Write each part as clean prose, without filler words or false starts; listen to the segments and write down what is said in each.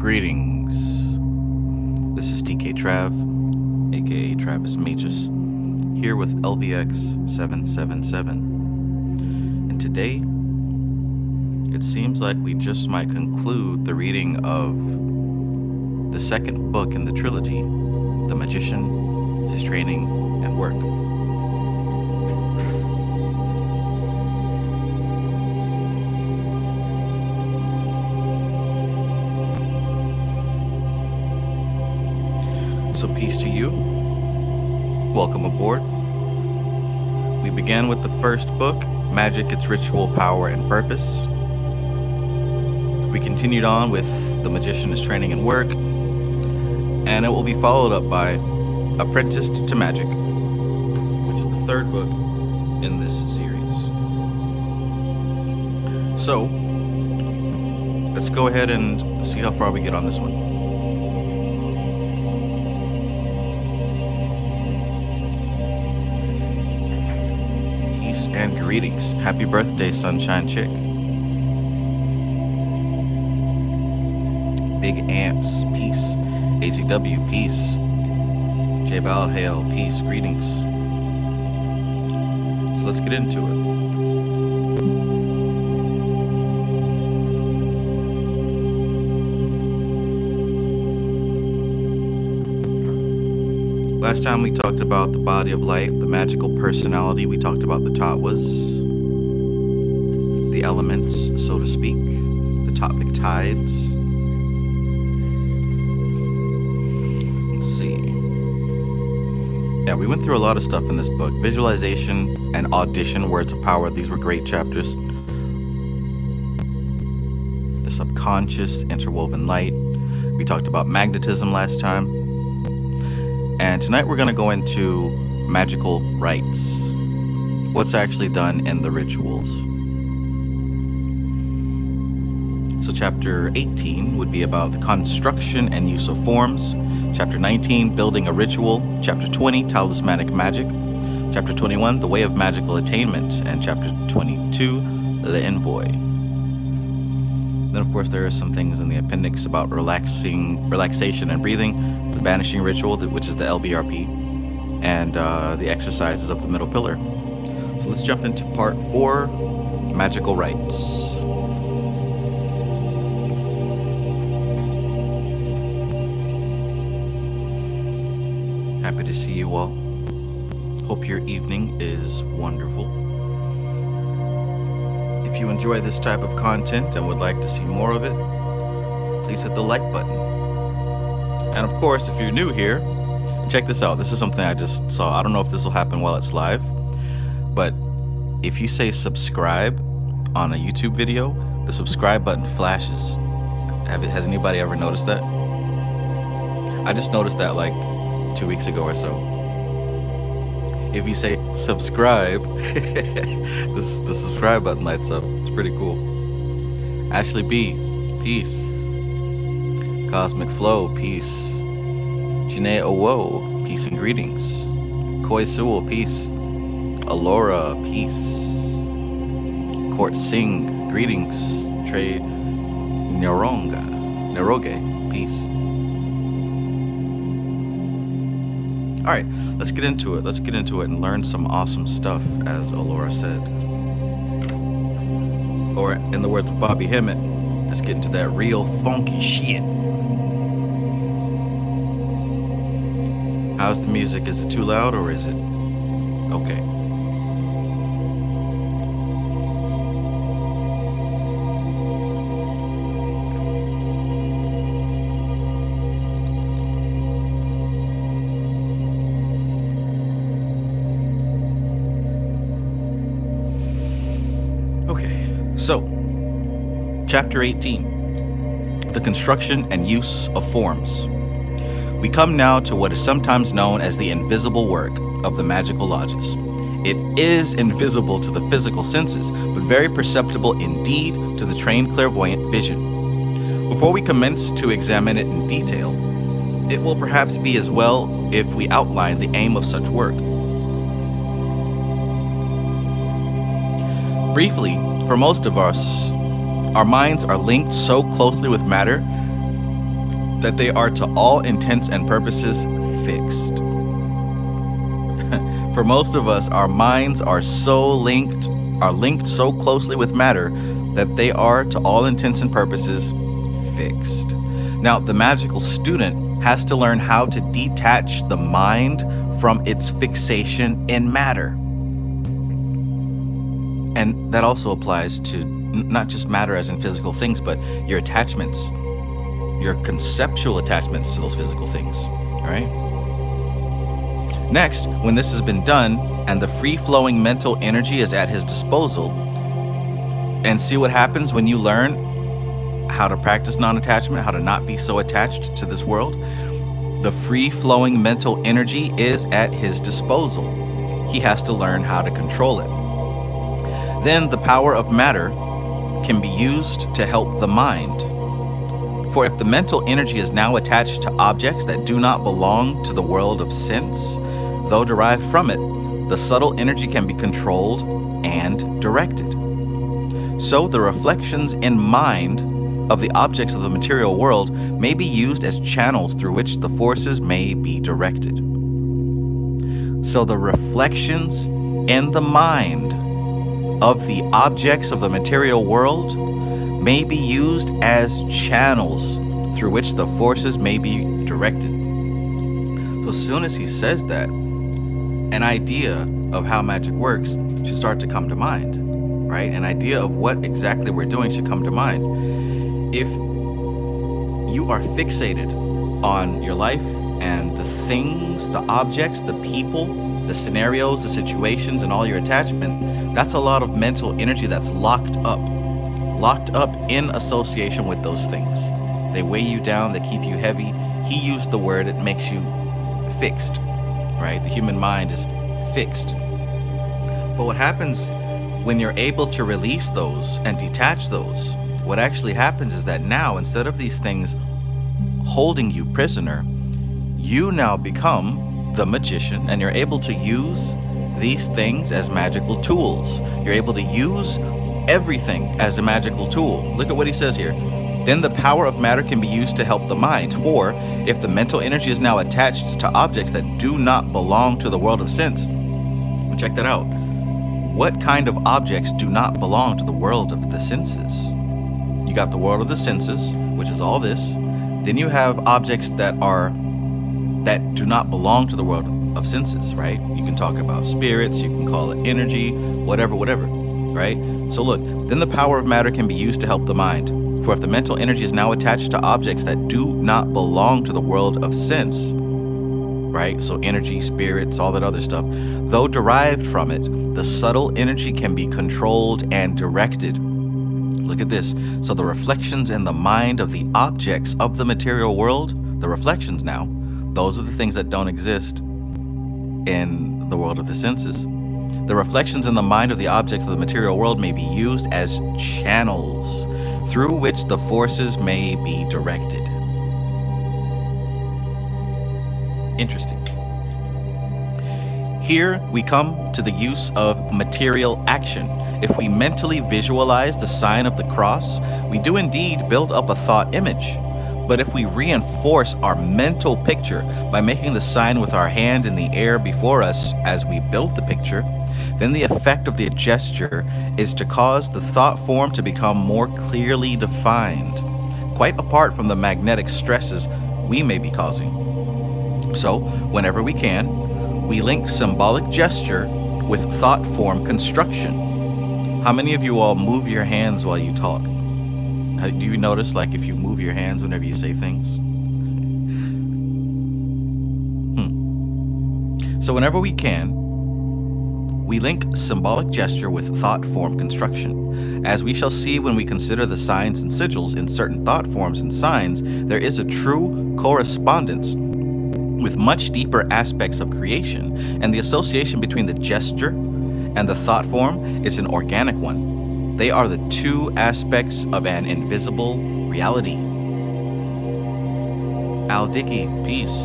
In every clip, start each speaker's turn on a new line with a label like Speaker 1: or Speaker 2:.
Speaker 1: Greetings. This is TK Trav, aka Travis Magus, here with LVX777. And today, it seems like we just might conclude the reading of the second book in the trilogy, The Magician, His Training, and Work. So peace to you. Welcome aboard. We began with the first book, Magic, Its Ritual, Power, and Purpose. We continued on with The Magician, His Training, and Work. And it will be followed up by Apprenticed to Magic, which is the third book in this series. So, let's go ahead and see how far we get on this one. And greetings. Happy birthday, Sunshine Chick. Big Ants, peace. ACW, peace. J Bal, hail, peace, greetings. So let's get into it. Last time we talked about the body of light, the magical personality. We talked about the tatwas, the elements, so to speak, the topic tides. Let's see. Yeah, we went through a lot of stuff in this book. Visualization and audition, words of power. These were great chapters. The subconscious, interwoven light. We talked about magnetism last time. And tonight we're going to go into magical rites. What's actually done in the rituals. So chapter 18 would be about the construction and use of forms. Chapter 19, building a ritual. Chapter 20, talismanic magic. Chapter 21, the way of magical attainment. And chapter 22, the envoy. Then of course there are some things in the appendix about relaxation and breathing. The banishing ritual, which is the LBRP, and the exercises of the middle pillar. So let's jump into part 4, magical rites. Happy to see you all. Hope your evening is wonderful. If you enjoy this type of content and would like to see more of it, please hit the like button. And of course, if you're new here, check this out. This is something I just saw. I don't know if this will happen while it's live, but if you say subscribe on a YouTube video, the subscribe button flashes. Has anybody ever noticed that? I just noticed that like 2 weeks ago or so. If you say subscribe, the subscribe button lights up. It's pretty cool. Ashley B, peace. Cosmic Flow, peace. Janae Owo, peace and greetings. Koi Sewell, peace. Alora, peace. Court Singh, greetings. Trey Neroge, peace. Alright, let's get into it. Let's get into it and learn some awesome stuff, as Alora said. Or, in the words of Bobby Hemmett, let's get into that real funky shit. How's the music? Is it too loud or is it okay? Okay, so chapter 18, the construction and use of forms. We come now to what is sometimes known as the invisible work of the magical lodges. It is invisible to the physical senses, but very perceptible indeed to the trained clairvoyant vision. Before we commence to examine it in detail, it will perhaps be as well if we outline the aim of such work. Briefly, for most of us, our minds are linked so closely with matter that they are to all intents and purposes fixed. For most of us, our minds are linked so closely with matter that they are to all intents and purposes fixed. Now, the magical student has to learn how to detach the mind from its fixation in matter. And that also applies to not just matter as in physical things, but your attachments, your conceptual attachments to those physical things, right? Next, when this has been done and the free-flowing mental energy is at his disposal, and see what happens when you learn how to practice non-attachment, how to not be so attached to this world. The free-flowing mental energy is at his disposal. He has to learn how to control it. Then the power of matter can be used to help the mind. For if the mental energy is now attached to objects that do not belong to the world of sense, though derived from it, the subtle energy can be controlled and directed. So the reflections in mind of the objects of the material world may be used as channels through which the forces may be directed. So the reflections in the mind of the objects of the material world may be used as channels through which the forces may be directed. So as soon as he says that, an idea of how magic works should start to come to mind. Right? An idea of what exactly we're doing should come to mind. If you are fixated on your life and the things, the objects, the people, the scenarios, the situations, and all your attachment, that's a lot of mental energy that's locked up in association with those things. They weigh you down, they keep you heavy. He used the word, it makes you fixed, right? The human mind is fixed. But what happens when you're able to release those and detach those, what actually happens is that now, instead of these things holding you prisoner, you now become the magician, and you're able to use these things as magical tools. You're able to use everything as a magical tool. Look at what he says here. Then the power of matter can be used to help the mind. For if the mental energy is now attached to objects that do not belong to the world of sense, check that out. What kind of objects do not belong to the world of the senses? You got the world of the senses, which is all this. Then you have objects that do not belong to the world of senses, right? You can talk about spirits, you can call it energy, whatever, right? So look, then the power of matter can be used to help the mind. For if the mental energy is now attached to objects that do not belong to the world of sense, right? So energy, spirits, all that other stuff, though derived from it, the subtle energy can be controlled and directed. Look at this. So the reflections in the mind of the objects of the material world, the reflections now, those are the things that don't exist in the world of the senses. The reflections in the mind of the objects of the material world may be used as channels through which the forces may be directed. Interesting. Here we come to the use of material action. If we mentally visualize the sign of the cross, we do indeed build up a thought image. But if we reinforce our mental picture by making the sign with our hand in the air before us as we build the picture, then the effect of the gesture is to cause the thought form to become more clearly defined, quite apart from the magnetic stresses we may be causing. So, whenever we can, we link symbolic gesture with thought form construction. How many of you all move your hands while you talk? Do you notice, like, if you move your hands whenever you say things? So whenever we can, we link symbolic gesture with thought form construction. As we shall see when we consider the signs and sigils in certain thought forms and signs, there is a true correspondence with much deeper aspects of creation, and the association between the gesture and the thought form is an organic one. They are the two aspects of an invisible reality. Al Dickey, peace.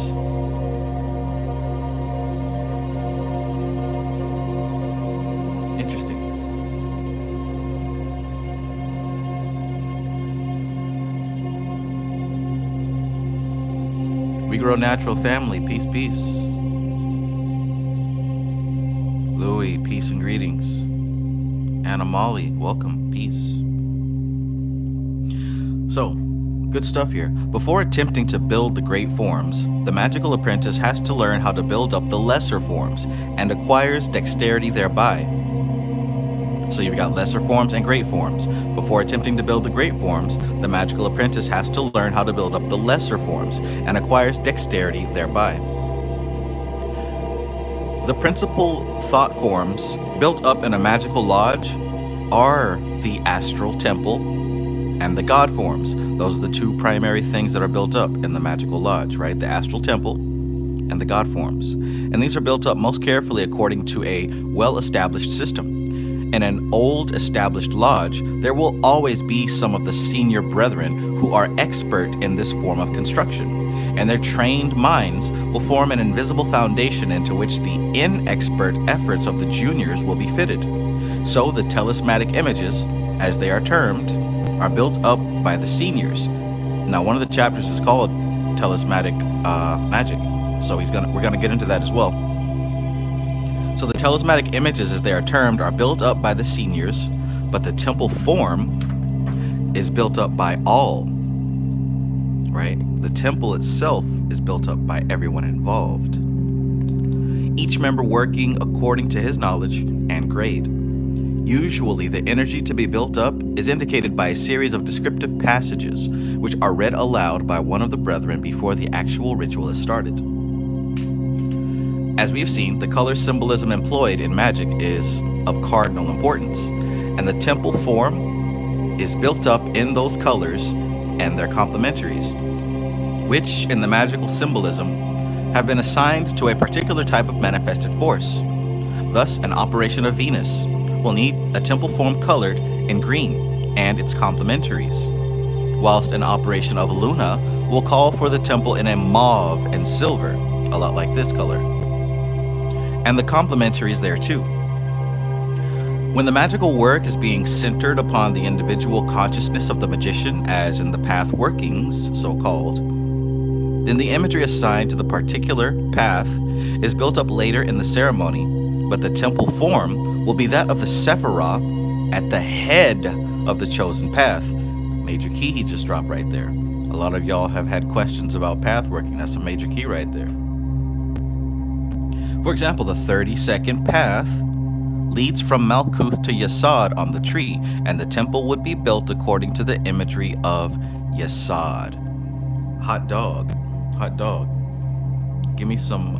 Speaker 1: Interesting. We Grow Natural family, peace, peace. Louie, peace and greetings. Anna Molly, welcome, peace. So, good stuff here. Before attempting to build the great forms, the magical apprentice has to learn how to build up the lesser forms and acquires dexterity thereby. So you've got lesser forms and great forms. Before attempting to build the great forms, the magical apprentice has to learn how to build up the lesser forms and acquires dexterity thereby. The principal thought forms built up in a magical lodge are the astral temple and the god forms. Those are the two primary things that are built up in the magical lodge, right? The astral temple and the god forms. And these are built up most carefully according to a well-established system. In an old established lodge, there will always be some of the senior brethren who are expert in this form of construction, and their trained minds will form an invisible foundation into which the inexpert efforts of the juniors will be fitted. So the talismanic images, as they are termed, are built up by the seniors. Now, one of the chapters is called Talismanic Magic, so we're gonna get into that as well. So the talismanic images, as they are termed, are built up by the seniors, but the temple form is built up by all, right? The temple itself is built up by everyone involved, each member working according to his knowledge and grade. Usually, the energy to be built up is indicated by a series of descriptive passages, which are read aloud by one of the brethren before the actual ritual is started. As we have seen, the color symbolism employed in magic is of cardinal importance, and the temple form is built up in those colors and their complementaries, which in the magical symbolism have been assigned to a particular type of manifested force. Thus, an operation of Venus will need a temple form colored in green and its complementaries, whilst an operation of Luna will call for the temple in a mauve and silver, a lot like this color, and the complementaries there too. When the magical work is being centered upon the individual consciousness of the magician, as in the path workings, so-called, then the imagery assigned to the particular path is built up later in the ceremony, but the temple form will be that of the Sephiroth at the head of the chosen path. Major key he just dropped right there. A lot of y'all have had questions about path working. That's a major key right there. For example, the 32nd path leads from Malkuth to Yesod on the tree, and the temple would be built according to the imagery of Yesod. Hot dog. Hot dog. Give me some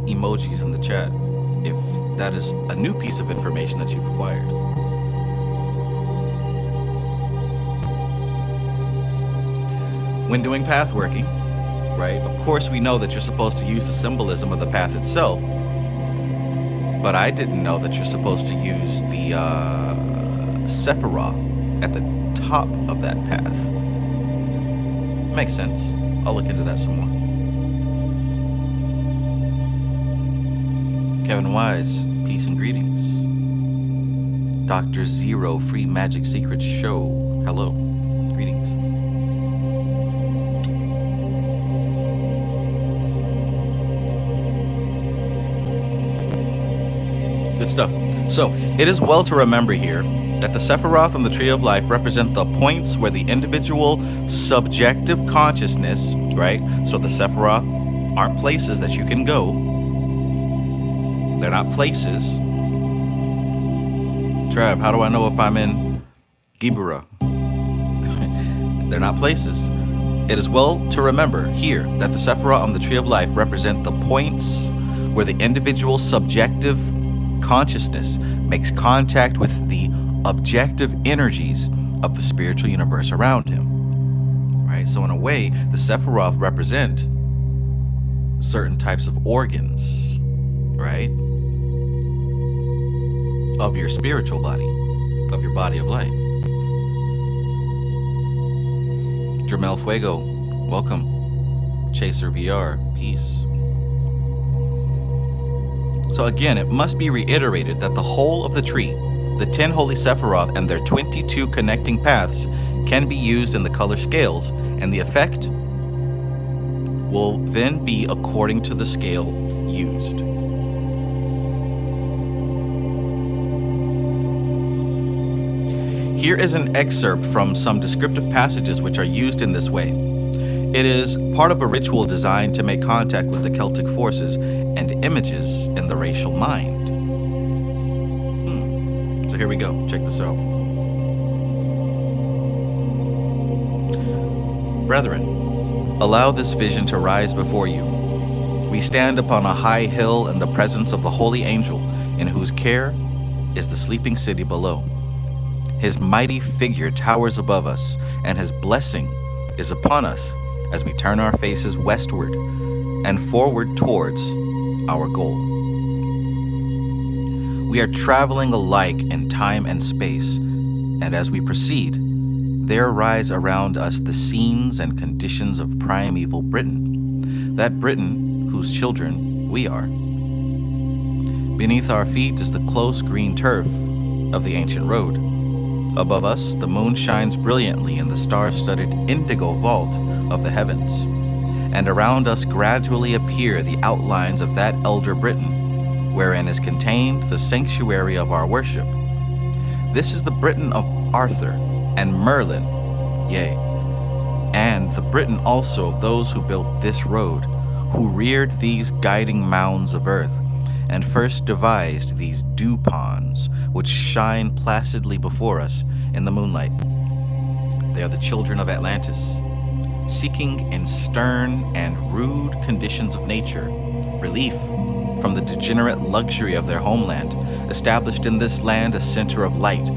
Speaker 1: emojis in the chat if that is a new piece of information that you've acquired. When doing path working, right, of course we know that you're supposed to use the symbolism of the path itself, but I didn't know that you're supposed to use the Sephiroth at the top of that path. Makes sense. I'll look into that some more. Kevin Wise, peace and greetings. Dr. Zero, Free Magic Secrets Show, hello, greetings. Good stuff. So, it is well to remember here that the Sephiroth and the Tree of Life represent the points where the individual subjective consciousness, right? So the Sephiroth aren't places that you can go. They're not places. Trav, how do I know if I'm in Gibura? They're not places. It is well to remember here that the Sephiroth on the Tree of Life represent the points where the individual subjective consciousness makes contact with the objective energies of the spiritual universe around him. Right? So in a way, the Sephiroth represent certain types of organs, right? Of your spiritual body, of your body of light. Jermel Fuego, welcome. Chaser VR, peace. So again, it must be reiterated that the whole of the tree, the 10 holy Sephiroth and their 22 connecting paths can be used in the color scales, and the effect will then be according to the scale used. Here is an excerpt from some descriptive passages which are used in this way. It is part of a ritual designed to make contact with the Celtic forces and images in the racial mind. So here we go. Check this out. Brethren, allow this vision to rise before you. We stand upon a high hill in the presence of the holy angel, in whose care is the sleeping city below. His mighty figure towers above us, and his blessing is upon us as we turn our faces westward and forward towards our goal. We are traveling alike in time and space, and as we proceed, there rise around us the scenes and conditions of primeval Britain, that Britain whose children we are. Beneath our feet is the close green turf of the ancient road. Above us, the moon shines brilliantly in the star-studded indigo vault of the heavens, and around us gradually appear the outlines of that elder Britain, wherein is contained the sanctuary of our worship. This is the Britain of Arthur and Merlin, yea, and the Britain also of those who built this road, who reared these guiding mounds of earth, and first devised these dew ponds, which shine placidly before us in the moonlight. They are the children of Atlantis, seeking in stern and rude conditions of nature relief from the degenerate luxury of their homeland, established in this land a center of light,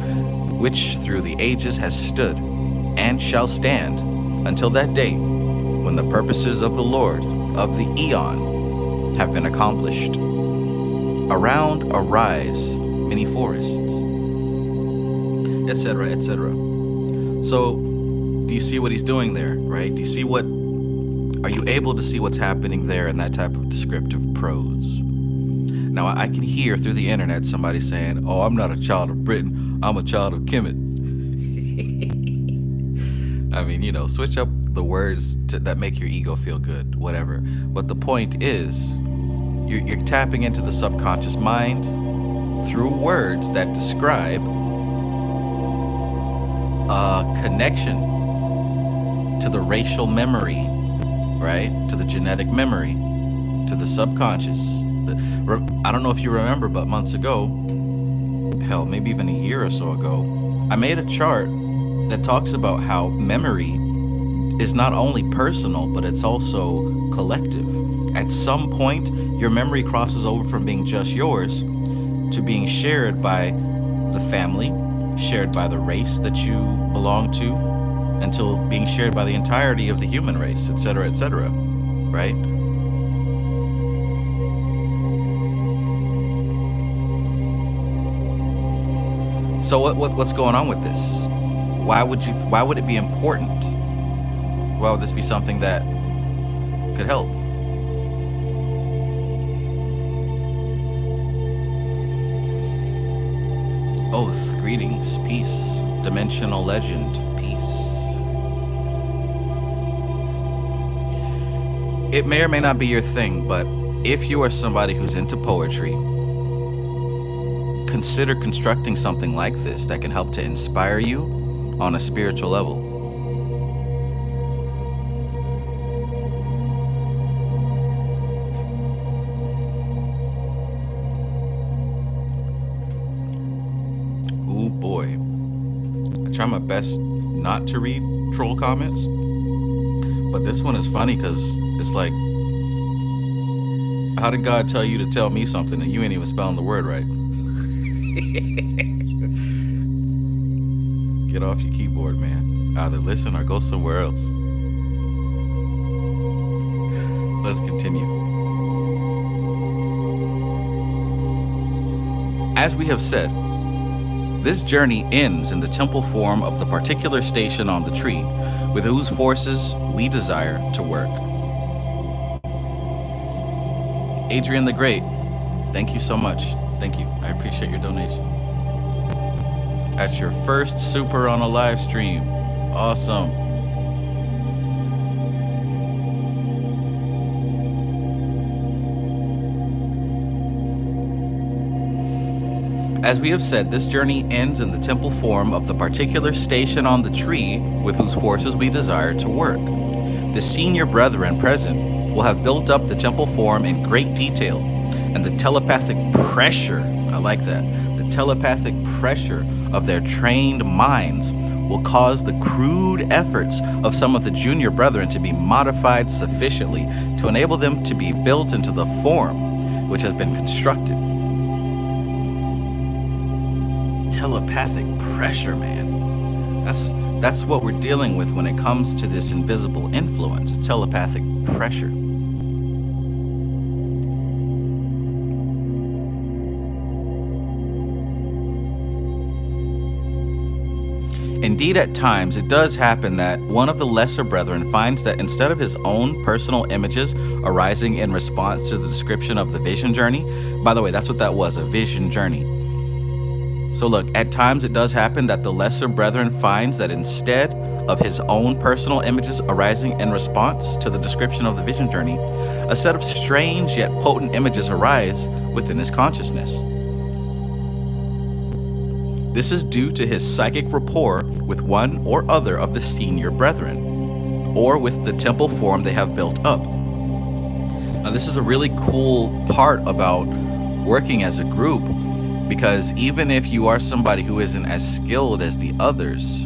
Speaker 1: which through the ages has stood and shall stand until that day when the purposes of the Lord of the Eon have been accomplished. Around arise many forests, etc., etc. So, do you see what he's doing there, right? Do you see what, are you able to see what's happening there in that type of descriptive prose? Now, I can hear through the internet somebody saying, oh, I'm not a child of Britain, I'm a child of Kemet. I mean, switch up the words that make your ego feel good, whatever. But the point is, you're tapping into the subconscious mind through words that describe a connection to the racial memory, right? To the genetic memory, to the subconscious. I don't know if you remember, but months ago, hell, maybe even a year or so ago, I made a chart that talks about how memory is not only personal, but it's also collective. At some point, your memory crosses over from being just yours to being shared by the family, shared by the race that you belong to, until being shared by the entirety of the human race, etc., right? So what's going on with this? Why would it be important? Why would this be something that could help? Oath, greetings, peace, dimensional legend, peace. It may or may not be your thing, but if you are somebody who's into poetry, consider constructing something like this that can help to inspire you on a spiritual level. Ooh boy. I try my best not to read troll comments, but this one is funny because it's like, how did God tell you to tell me something and you ain't even spelling the word right? Get off your keyboard, man. Either listen or go somewhere else. Let's continue. As we have said, this journey ends in the temple form of the particular station on the tree with whose forces we desire to work. Adrian the Great, thank you so much. Thank you. I appreciate your donation. That's your first super on a live stream. Awesome. As we have said, this journey ends in the temple form of the particular station on the tree with whose forces we desire to work. The senior brethren present will have built up the temple form in great detail, and the telepathic pressure, I like that, the telepathic pressure of their trained minds will cause the crude efforts of some of the junior brethren to be modified sufficiently to enable them to be built into the form which has been constructed. Telepathic pressure, man. That's what we're dealing with when it comes to this invisible influence. It's telepathic pressure. Indeed, at times, it does happen that one of the lesser brethren finds that instead of his own personal images arising in response to the description of the vision journey, by the way, that's what that was, a vision journey. So look, at times it does happen that the lesser brethren finds that instead of his own personal images arising in response to the description of the vision journey, a set of strange yet potent images arise within his consciousness. This is due to his psychic rapport with one or other of the senior brethren, or with the temple form they have built up. Now, this is a really cool part about working as a group, because even if you are somebody who isn't as skilled as the others,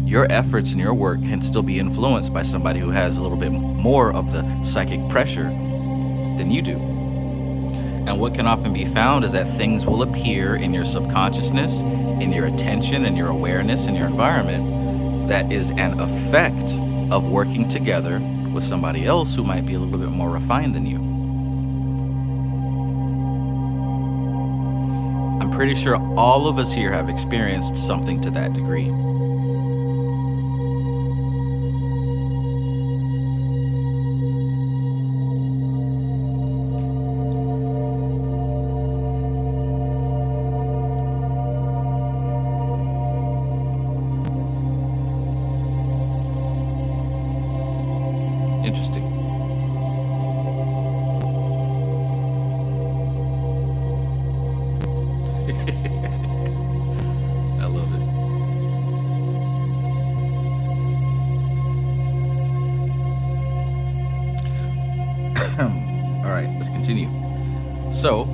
Speaker 1: your efforts and your work can still be influenced by somebody who has a little bit more of the psychic pressure than you do. And what can often be found is that things will appear in your subconsciousness, in your attention, and your awareness, in your environment that is an effect of working together with somebody else who might be a little bit more refined than you. I'm pretty sure all of us here have experienced something to that degree. Interesting. I love it. All right, let's continue. So,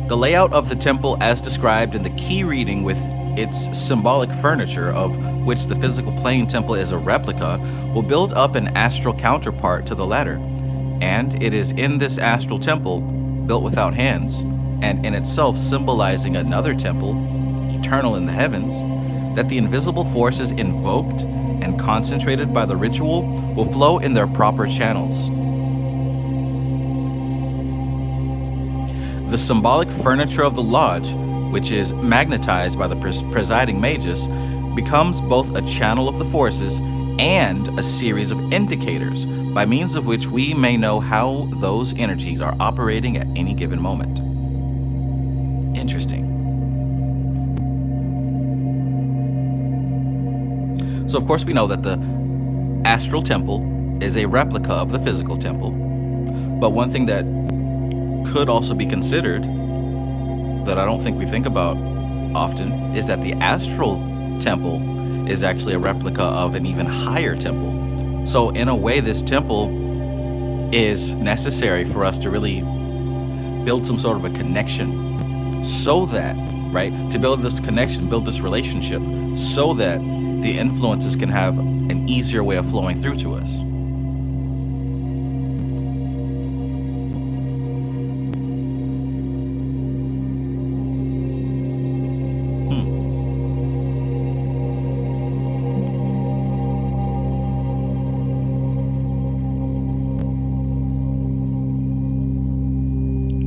Speaker 1: the layout of the temple as described in the key reading with its symbolic furniture, of which the physical plane temple is a replica, will build up an astral counterpart to the latter. And it is in this astral temple, built without hands, and in itself symbolizing another temple, eternal in the heavens, that the invisible forces invoked and concentrated by the ritual will flow in their proper channels. The symbolic furniture of the lodge, which is magnetized by the presiding Magus, becomes both a channel of the forces and a series of indicators by means of which we may know how those energies are operating at any given moment. Interesting. So of course we know that the astral temple is a replica of the physical temple, but one thing that could also be considered that I don't think we think about often is that the astral temple is actually a replica of an even higher temple. So in a way, this temple is necessary for us to really build some sort of a connection, so that, right, to build this connection, build this relationship, so that the influences can have an easier way of flowing through to us.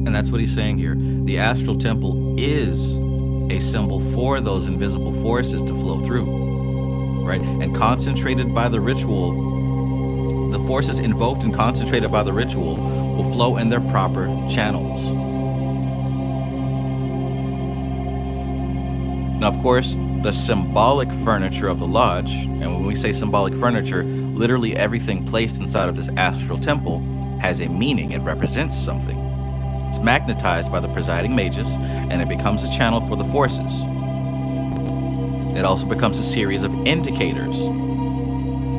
Speaker 1: And that's what he's saying here. The astral temple is a symbol for those invisible forces to flow through, right? And concentrated by the ritual, the forces invoked and concentrated by the ritual will flow in their proper channels. Now, of course, the symbolic furniture of the lodge, and when we say symbolic furniture, literally everything placed inside of this astral temple has a meaning. It represents something. It's magnetized by the presiding magus, and it becomes a channel for the forces. It also becomes a series of indicators.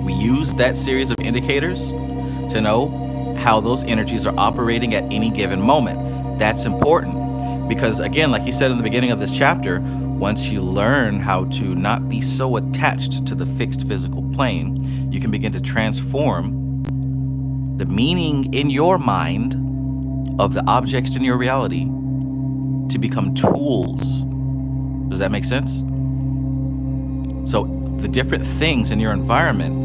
Speaker 1: We use that series of indicators to know how those energies are operating at any given moment. That's important because, again, like he said in the beginning of this chapter, once you learn how to not be so attached to the fixed physical plane, you can begin to transform the meaning in your mind of the objects in your reality to become tools. Does that make sense? So the different things in your environment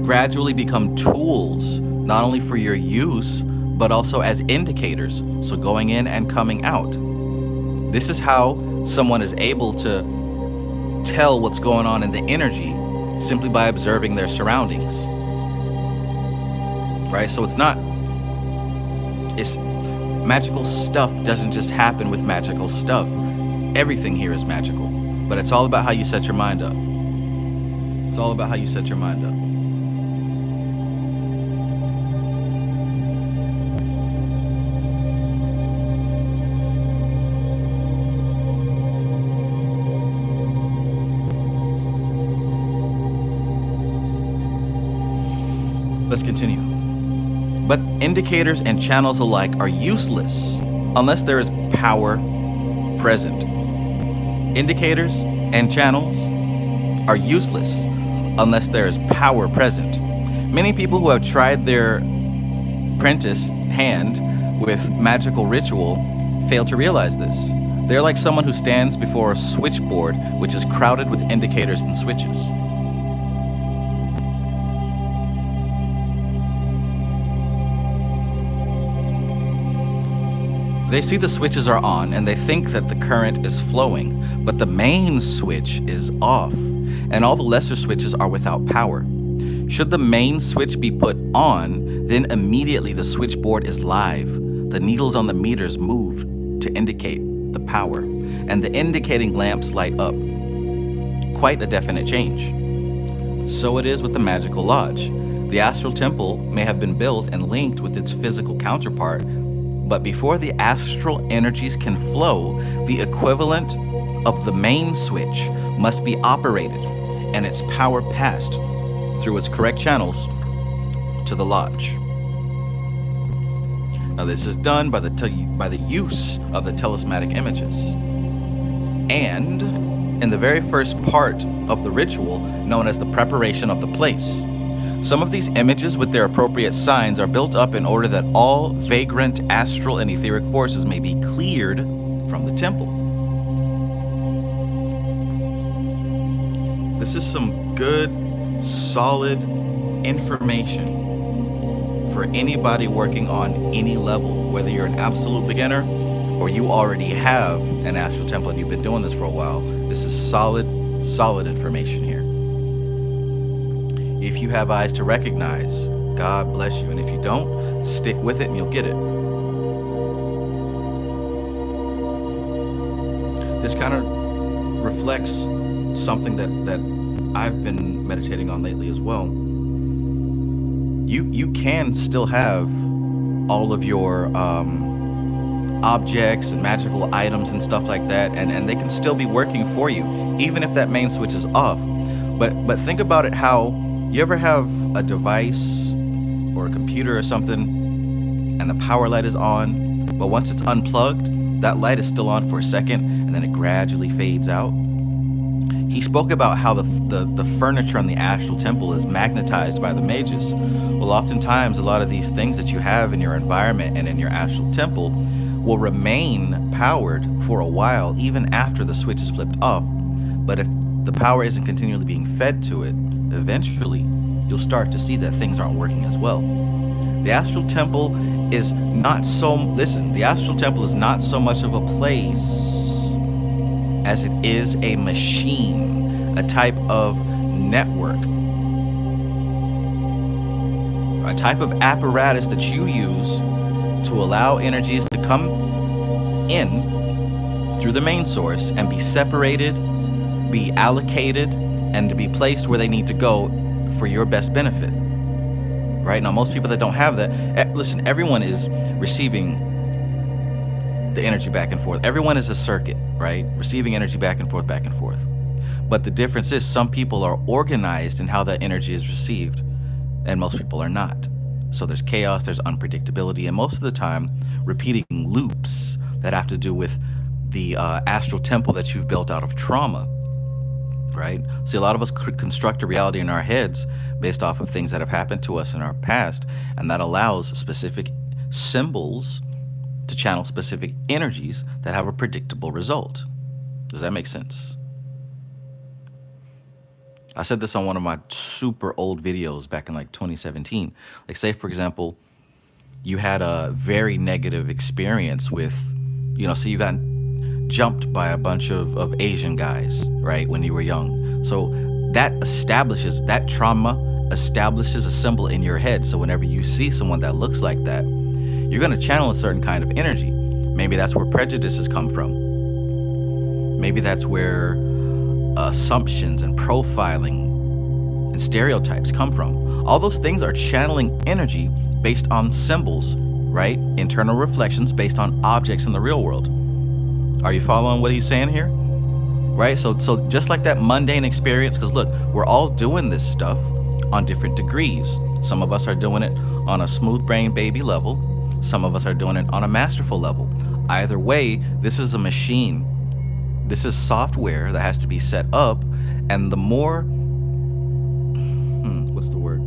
Speaker 1: gradually become tools, not only for your use, but also as indicators. So going in and coming out. This is how someone is able to tell what's going on in the energy simply by observing their surroundings. Right? So it's magical stuff doesn't just happen with magical stuff. Everything here is magical, but it's all about how you set your mind up. It's all about how you set your mind up. Let's continue. But indicators and channels alike are useless unless there is power present. Indicators and channels are useless unless there is power present. Many people who have tried their apprentice hand with magical ritual fail to realize this. They're like someone who stands before a switchboard which is crowded with indicators and switches. They see the switches are on and they think that the current is flowing, but the main switch is off and all the lesser switches are without power. Should the main switch be put on, then immediately the switchboard is live. The needles on the meters move to indicate the power, and the indicating lamps light up. Quite a definite change. So it is with the magical lodge. The astral temple may have been built and linked with its physical counterpart, but before the astral energies can flow, the equivalent of the main switch must be operated and its power passed through its correct channels to the lodge. Now this is done by the use of the talismanic images. And in the very first part of the ritual, known as the preparation of the place, some of these images with their appropriate signs are built up in order that all vagrant astral and etheric forces may be cleared from the temple. This is some good, solid information for anybody working on any level, whether you're an absolute beginner or you already have an astral temple and you've been doing this for a while. This is solid information here. If you have eyes to recognize, God bless you. And if you don't, stick with it and you'll get it. This kind of reflects something that I've been meditating on lately as well. You can still have all of your objects and magical items and stuff like that, and they can still be working for you, even if that main switch is off. But think about it how you ever have a device or a computer or something and the power light is on, but once it's unplugged, that light is still on for a second and then it gradually fades out? He spoke about how the furniture in the astral temple is magnetized by the magus. Well, oftentimes a lot of these things that you have in your environment and in your astral temple will remain powered for a while even after the switch is flipped off. But if the power isn't continually being fed to it, eventually you'll start to see that things aren't working as well. The astral temple is not so much of a place as it is a machine, a type of network, a type of apparatus that you use to allow energies to come in through the main source and be separated, be allocated, and to be placed where they need to go for your best benefit, right? Now, most people that don't have that, listen, everyone is receiving the energy back and forth. Everyone is a circuit, right? Receiving energy back and forth, back and forth. But the difference is some people are organized in how that energy is received, and most people are not. So there's chaos, there's unpredictability, and most of the time, repeating loops that have to do with the astral temple that you've built out of trauma, right? See, a lot of us construct a reality in our heads based off of things that have happened to us in our past, and that allows specific symbols to channel specific energies that have a predictable result. Does that make sense? I said this on one of my super old videos back in like 2017. Like, say, for example, you had a very negative experience with, so you got jumped by a bunch of Asian guys, right, when you were young. So that trauma establishes a symbol in your head. So whenever you see someone that looks like that, you're going to channel a certain kind of energy. Maybe that's where prejudices come from. Maybe that's where assumptions and profiling and stereotypes come from. All those things are channeling energy based on symbols, right? Internal reflections based on objects in the real world. Are you following what he's saying here? Right? So just like that mundane experience, because look, we're all doing this stuff on different degrees. Some of us are doing it on a smooth brain baby level. Some of us are doing it on a masterful level. Either way, this is a machine. This is software that has to be set up, and the more, what's the word?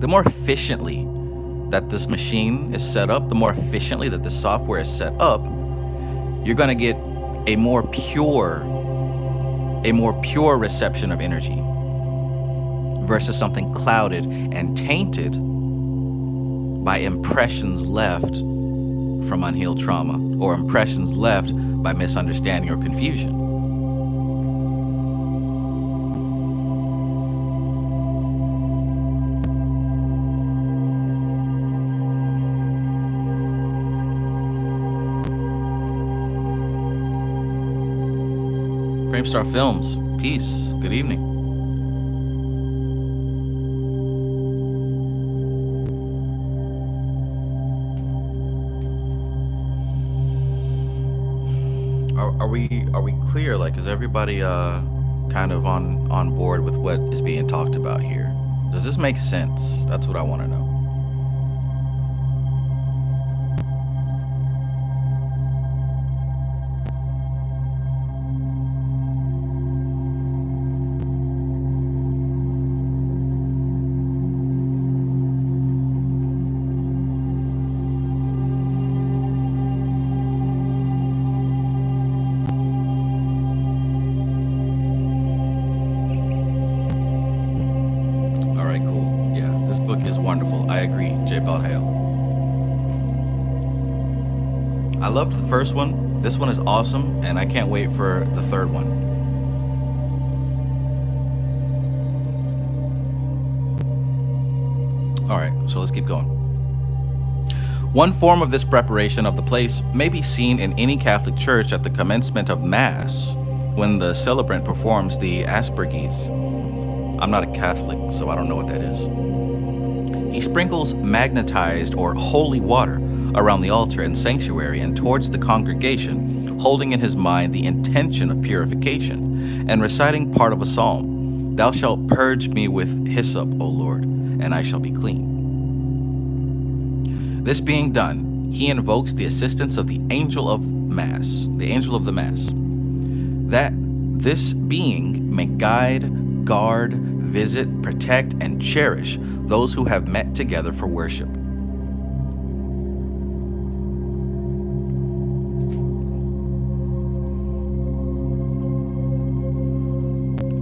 Speaker 1: The more efficiently that this machine is set up, the more efficiently that this software is set up, you're going to get a more pure reception of energy versus something clouded and tainted by impressions left from unhealed trauma or impressions left by misunderstanding or confusion. Framestar Films, peace, good evening. Are we clear? Like, is everybody kind of on board with what is being talked about here? Does this make sense? That's what I want to know. I loved the first one. This one is awesome, and I can't wait for the third one. All right, so let's keep going. One form of this preparation of the place may be seen in any Catholic church at the commencement of Mass, when the celebrant performs the asperges. I'm not a Catholic, so I don't know what that is. He sprinkles magnetized or holy water around the altar and sanctuary and towards the congregation, holding in his mind the intention of purification, and reciting part of a psalm. Thou shalt purge me with hyssop, O Lord, and I shall be clean. This being done, he invokes the assistance of the angel of Mass, that this being may guide, guard, visit, protect, and cherish those who have met together for worship.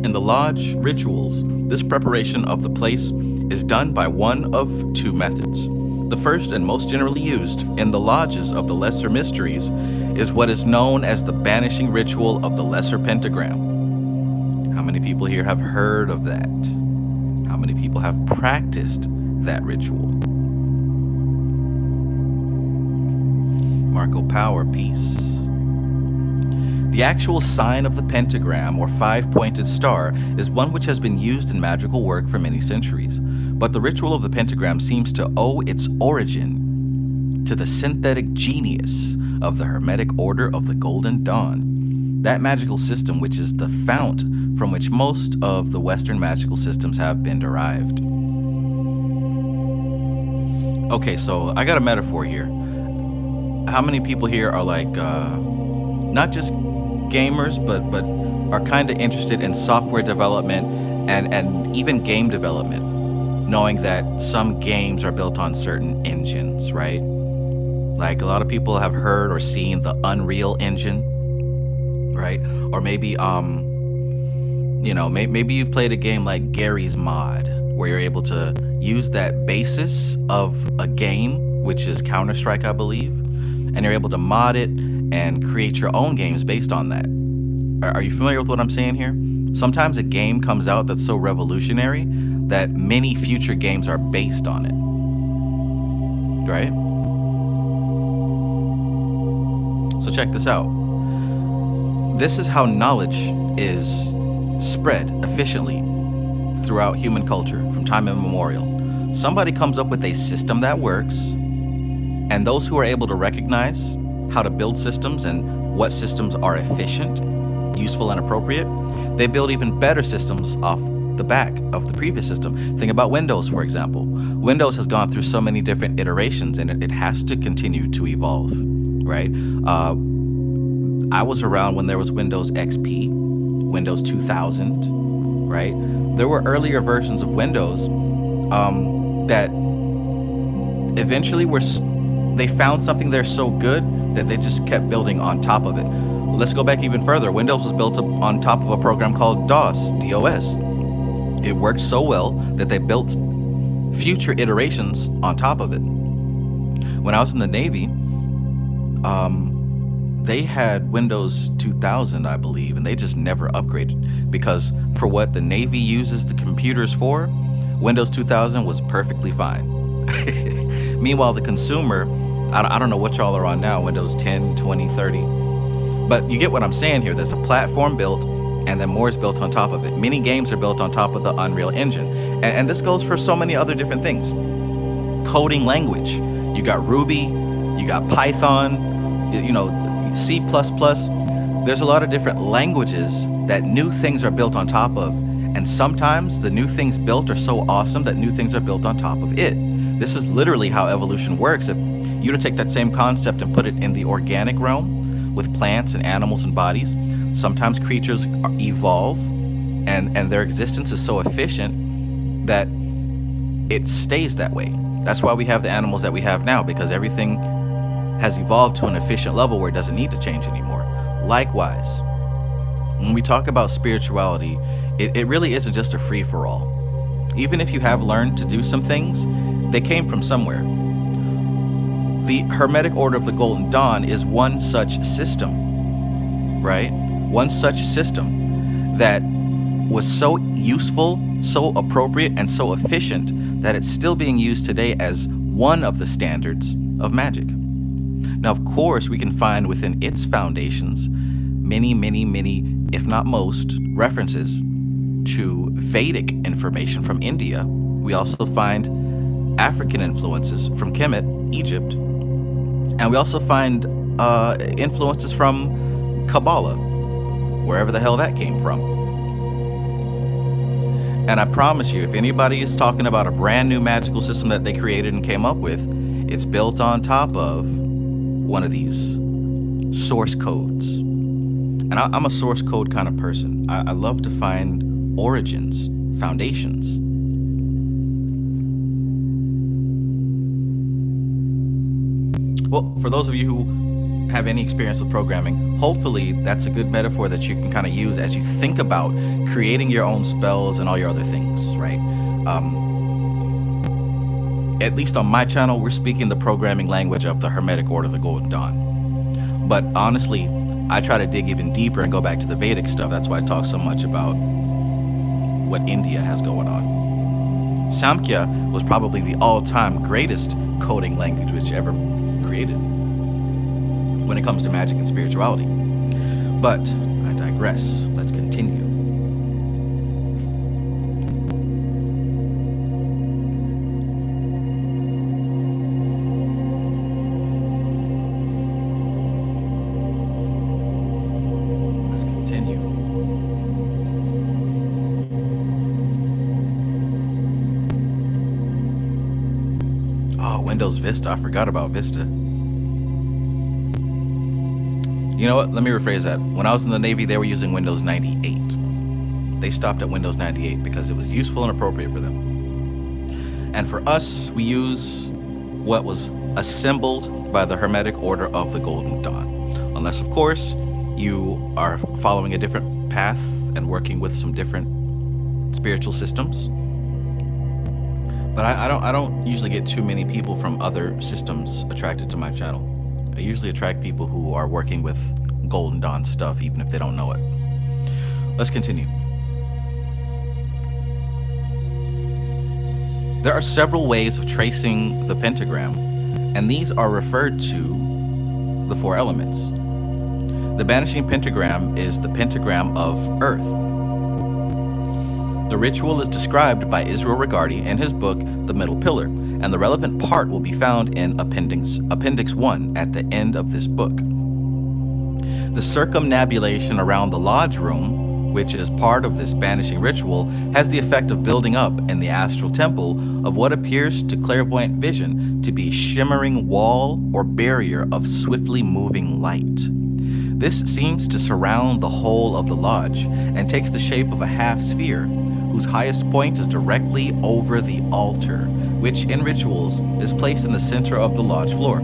Speaker 1: In the lodge rituals, this preparation of the place is done by one of two methods. The first and most generally used in the lodges of the lesser mysteries is what is known as the banishing ritual of the lesser pentagram. How many people here have heard of that? How many people have practiced that ritual? Marco Power, peace. The actual sign of the pentagram or five-pointed star is one which has been used in magical work for many centuries, but the ritual of the pentagram seems to owe its origin to the synthetic genius of the Hermetic Order of the Golden Dawn, that magical system which is the fount from which most of the Western magical systems have been derived. Okay, so I got a metaphor here. How many people here are like, not just gamers, but are kind of interested in software development and even game development, knowing that some games are built on certain engines, right? Like a lot of people have heard or seen the Unreal Engine, right? Or maybe maybe you've played a game like Gary's Mod, where you're able to use that basis of a game, which is Counter-Strike, I believe, and you're able to mod it and create your own games based on that. Are you familiar with what I'm saying here? Sometimes a game comes out that's so revolutionary that many future games are based on it, right? So check this out. This is how knowledge is spread efficiently throughout human culture from time immemorial. Somebody comes up with a system that works, and those who are able to recognize how to build systems and what systems are efficient, useful, and appropriate, they build even better systems off the back of the previous system. Think about Windows, for example. Windows has gone through so many different iterations, and it has to continue to evolve, right? I was around when there was Windows XP, Windows 2000, right? There were earlier versions of Windows that eventually they found something there so good that they just kept building on top of it. Let's go back even further. Windows was built on top of a program called DOS. It worked so well that they built future iterations on top of it. When I was in the Navy, they had Windows 2000, I believe, and they just never upgraded because for what the Navy uses the computers for, Windows 2000 was perfectly fine. Meanwhile, the consumer, I don't know what y'all are on now, Windows 10, 20, 30. But you get what I'm saying here. There's a platform built, and then more is built on top of it. Many games are built on top of the Unreal Engine. And this goes for so many other different things. Coding language. You got Ruby, you got Python, C++. There's a lot of different languages that new things are built on top of. And sometimes the new things built are so awesome that new things are built on top of it. This is literally how evolution works. If you were to take that same concept and put it in the organic realm with plants and animals and bodies, sometimes creatures evolve and their existence is so efficient that it stays that way. That's why we have the animals that we have now, because everything has evolved to an efficient level where it doesn't need to change anymore. Likewise, when we talk about spirituality, it really isn't just a free-for-all. Even if you have learned to do some things, they came from somewhere. The Hermetic Order of the Golden Dawn is one such system, right? One such system that was so useful, so appropriate, and so efficient that it's still being used today as one of the standards of magic. Now, of course, we can find within its foundations many, if not most, references to Vedic information from India. We also find African influences from Kemet, Egypt, and we also find influences from Kabbalah, wherever the hell that came from. And I promise you, if anybody is talking about a brand new magical system that they created and came up with, it's built on top of one of these source codes. And I'm a source code kind of person. I love to find origins, foundations. Well, for those of you who have any experience with programming, hopefully that's a good metaphor that you can kind of use as you think about creating your own spells and all your other things, right? At least on my channel, we're speaking the programming language of the Hermetic Order of the Golden Dawn. But honestly, I try to dig even deeper and go back to the Vedic stuff. That's why I talk so much about what India has going on. Samkhya was probably the all-time greatest coding language which ever created when it comes to magic and spirituality. But I digress. Let's continue. Windows Vista. I forgot about Vista. You know what? Let me rephrase that. When I was in the Navy, they were using Windows 98. They stopped at Windows 98 because it was useful and appropriate for them. And for us, we use what was assembled by the Hermetic Order of the Golden Dawn. Unless, of course, you are following a different path and working with some different spiritual systems. But I don't usually get too many people from other systems attracted to my channel. I usually attract people who are working with Golden Dawn stuff, even if they don't know it. Let's continue. There are several ways of tracing the pentagram, and these are referred to the four elements. The banishing pentagram is the pentagram of Earth. The ritual is described by Israel Regardie in his book, The Middle Pillar, and the relevant part will be found in Appendix 1 at the end of this book. The circumnabulation around the lodge room, which is part of this banishing ritual, has the effect of building up in the astral temple of what appears to clairvoyant vision to be a shimmering wall or barrier of swiftly moving light. This seems to surround the whole of the lodge and takes the shape of a half sphere, whose highest point is directly over the altar, which in rituals is placed in the center of the lodge floor.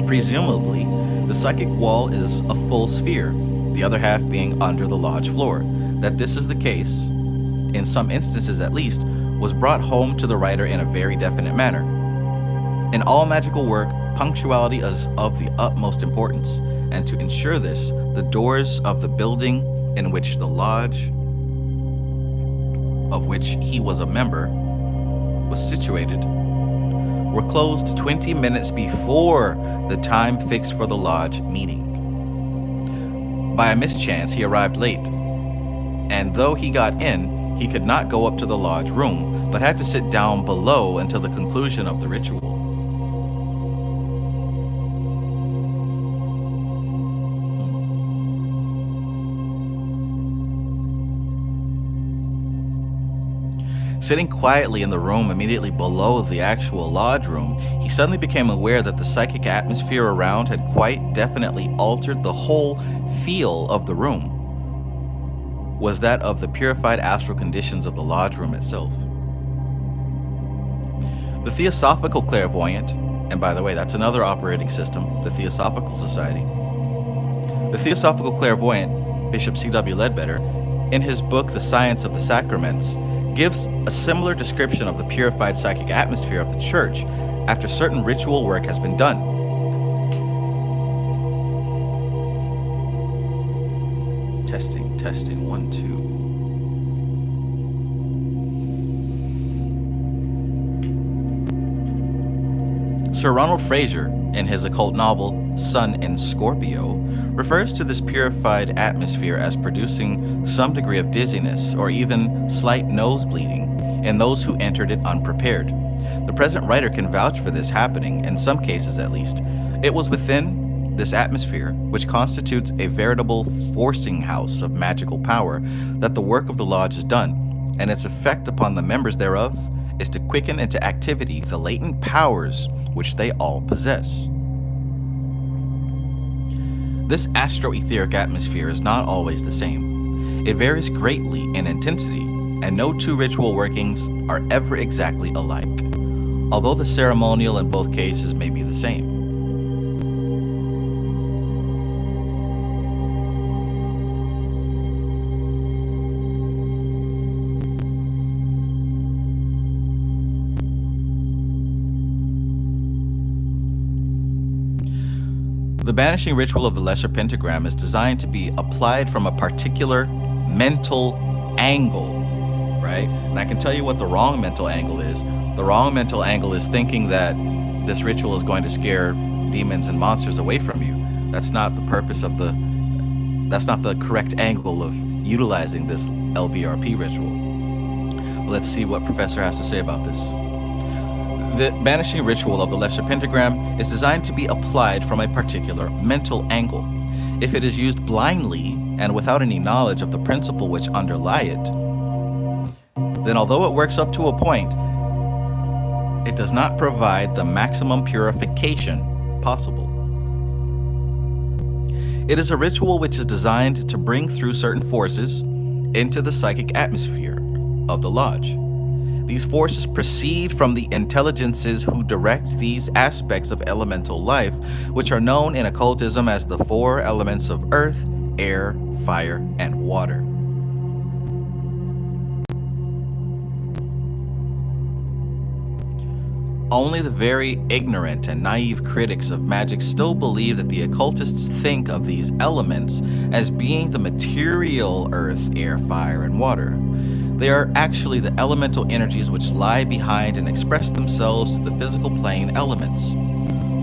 Speaker 1: Presumably, the psychic wall is a full sphere, the other half being under the lodge floor. That this is the case, in some instances at least, was brought home to the writer in a very definite manner. In all magical work, punctuality is of the utmost importance, and to ensure this, the doors of the building in which the lodge of which he was a member was situated were closed 20 minutes before the time fixed for the lodge meeting. By a mischance, he arrived late, and though he got in, he could not go up to the lodge room, but had to sit down below until the conclusion of the ritual. Sitting quietly in the room immediately below the actual lodge room, he suddenly became aware that the psychic atmosphere around had quite definitely altered the whole feel of the room. Was that of the purified astral conditions of the lodge room itself. The Theosophical Clairvoyant, and by the way, that's another operating system, the Theosophical Society. The Theosophical Clairvoyant, Bishop C.W. Ledbetter, in his book The Science of the Sacraments, gives a similar description of the purified psychic atmosphere of the church after certain ritual work has been done. Testing, 1, 2. Sir Ronald Fraser, in his occult novel Sun in Scorpio, refers to this purified atmosphere as producing some degree of dizziness or even slight nose bleeding in those who entered it unprepared. The present writer can vouch for this happening, in some cases at least. It was within this atmosphere, which constitutes a veritable forcing house of magical power, that the work of the lodge is done, and its effect upon the members thereof is to quicken into activity the latent powers which they all possess. This astro-etheric atmosphere is not always the same. It varies greatly in intensity, and no two ritual workings are ever exactly alike, although the ceremonial in both cases may be the same. The banishing ritual of the lesser pentagram is designed to be applied from a particular mental angle, right? And I can tell you what the wrong mental angle is. The wrong mental angle is thinking that this ritual is going to scare demons and monsters away from you. That's not the purpose of the That's not the correct angle of utilizing this LBRP ritual. Let's see what Professor has to say about this. The banishing ritual of the lesser pentagram is designed to be applied from a particular mental angle. If it is used blindly and without any knowledge of the principle which underlie it, then although it works up to a point, it does not provide the maximum purification possible. It is a ritual which is designed to bring through certain forces into the psychic atmosphere of the lodge. These forces proceed from the intelligences who direct these aspects of elemental life, which are known in occultism as the four elements of earth, air, fire, and water. Only the very ignorant and naive critics of magic still believe that the occultists think of these elements as being the material earth, air, fire, and water. They are actually the elemental energies which lie behind and express themselves to the physical plane elements.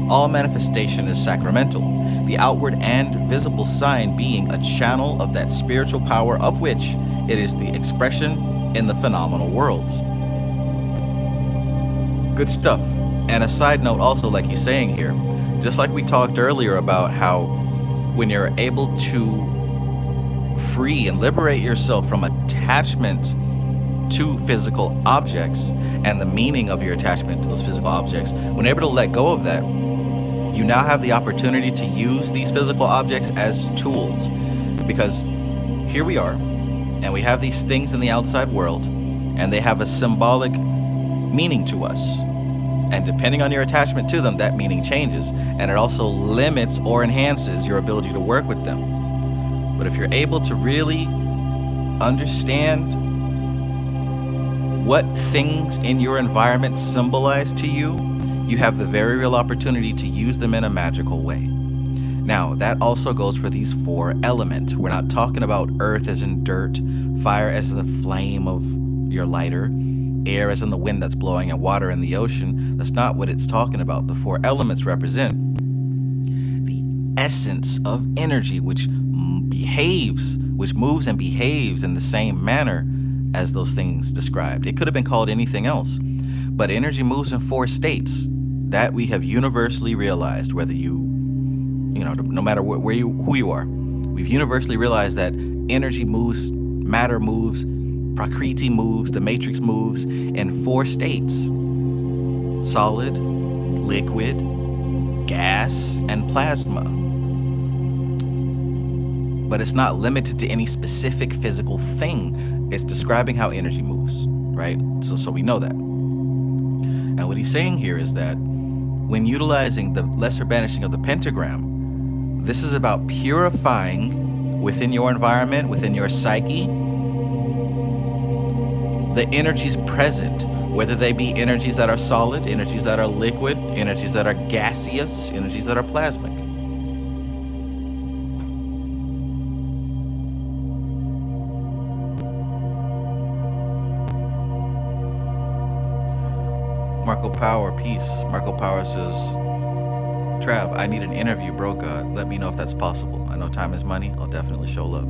Speaker 1: All manifestation is sacramental, the outward and visible sign being a channel of that spiritual power of which it is the expression in the phenomenal worlds. Good stuff. And a side note also, like he's saying here, just like we talked earlier about how when you're able to free and liberate yourself from attachment to physical objects and the meaning of your attachment to those physical objects, when you're able to let go of that, you now have the opportunity to use these physical objects as tools. Because here we are, and we have these things in the outside world, and they have a symbolic meaning to us. And depending on your attachment to them, that meaning changes. And it also limits or enhances your ability to work with them. But if you're able to really understand what things in your environment symbolize to you, you have the very real opportunity to use them in a magical way. Now, that also goes for these four elements. We're not talking about earth as in dirt, fire as in the flame of your lighter, air as in the wind that's blowing, and water in the ocean. That's not what it's talking about. The four elements represent the essence of energy, which moves and behaves in the same manner as those things described. It could have been called anything else, but energy moves in four states that we have universally realized, whether no matter who you are, we've universally realized that energy moves, matter moves, Prakriti moves, the matrix moves in four states: solid, liquid, gas, and plasma. But it's not limited to any specific physical thing. It's describing how energy moves, right? So we know that. And what he's saying here is that when utilizing the lesser banishing of the pentagram, this is about purifying within your environment, within your psyche, the energies present, whether they be energies that are solid, energies that are liquid, energies that are gaseous, energies that are plasmic. Marco Power, peace. Marco Power says, Trav, I need an interview, bro God. Let me know if that's possible. I know time is money. I'll definitely show love.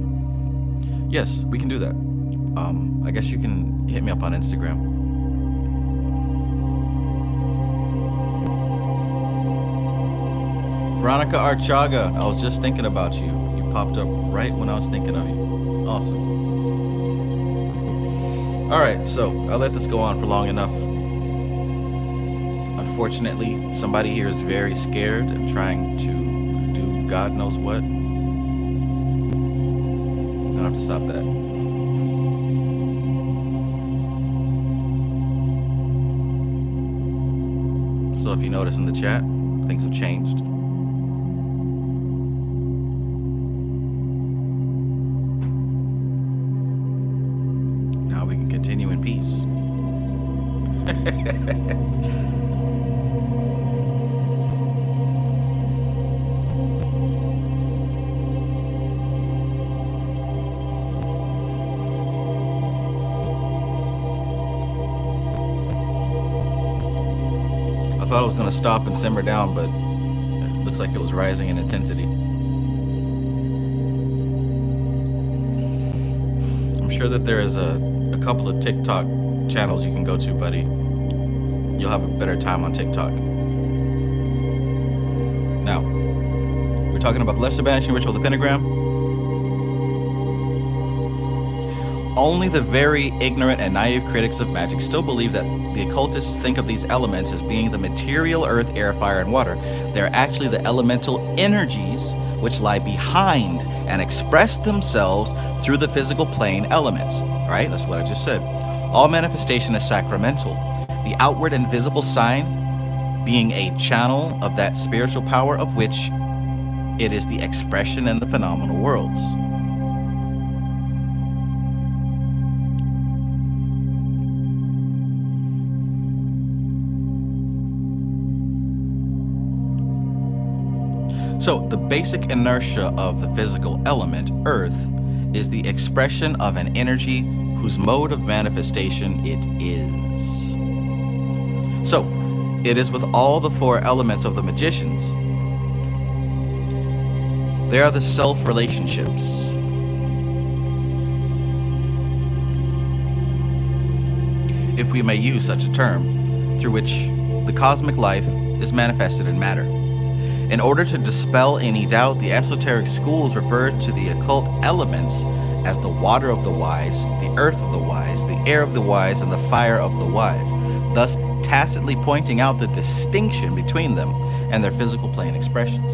Speaker 1: Yes, we can do that. I guess you can hit me up on Instagram. Veronica Archaga, I was just thinking about you. You popped up right when I was thinking of you. Awesome. All right, so I let this go on for long enough. Unfortunately, somebody here is very scared and trying to do God knows what. I don't have to stop that. So if you notice in the chat, things have changed. Now we can continue in peace. I thought it was going to stop and simmer down, but it looks like it was rising in intensity. sure that there is a couple of TikTok channels you can go to, buddy. You'll have a better time on TikTok. Now, we're talking about the lesser banishing ritual of the pentagram. Only the very ignorant and naive critics of magic still believe that the occultists think of these elements as being the material earth, air, fire, and water. They're actually the elemental energies which lie behind and express themselves through the physical plane elements. All right, that's what I just said. All manifestation is sacramental. The outward and visible sign being a channel of that spiritual power of which it is the expression in the phenomenal worlds. So the basic inertia of the physical element, earth, is the expression of an energy whose mode of manifestation it is. So it is with all the four elements of the magicians. They are the self-relationships. If we may use such a term, through which the cosmic life is manifested in matter. In order to dispel any doubt, the esoteric schools refer to the occult elements as the water of the wise, the earth of the wise, the air of the wise, and the fire of the wise, thus tacitly pointing out the distinction between them and their physical plane expressions.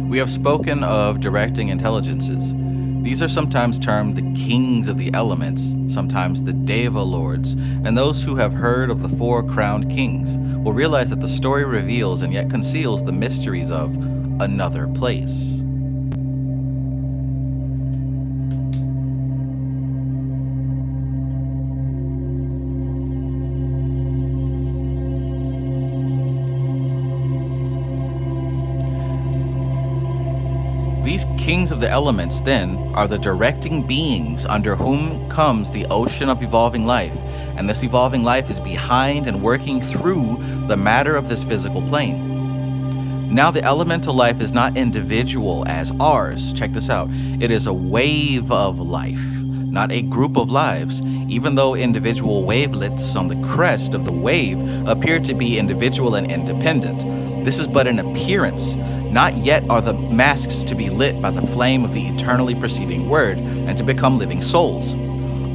Speaker 1: We have spoken of directing intelligences. These are sometimes termed the kings of the elements, sometimes the Deva lords, and those who have heard of the four crowned kings will realize that the story reveals and yet conceals the mysteries of another place. These kings of the elements, then, are the directing beings under whom comes the ocean of evolving life, and this evolving life is behind and working through the matter of this physical plane. Now, the elemental life is not individual as ours. Check this out. It is a wave of life, not a group of lives, even though individual wavelets on the crest of the wave appear to be individual and independent. This is but an appearance. Not yet are the masks to be lit by the flame of the eternally preceding word and to become living souls.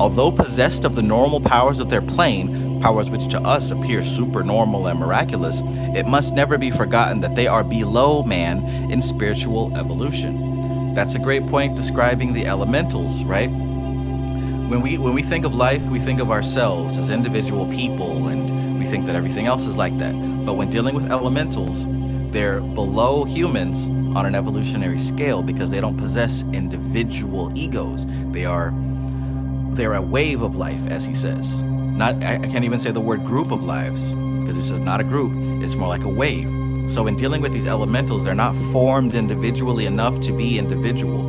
Speaker 1: Although possessed of the normal powers of their plane, powers which to us appear supernormal and miraculous, it must never be forgotten that they are below man in spiritual evolution. That's a great point describing the elementals, right? When we think of life, we think of ourselves as individual people, and we think that everything else is like that. But when dealing with elementals, they're below humans on an evolutionary scale because they don't possess individual egos. They're a wave of life, as he says. I can't even say the word group of lives because this is not a group. It's more like a wave. So in dealing with these elementals, they're not formed individually enough to be individual.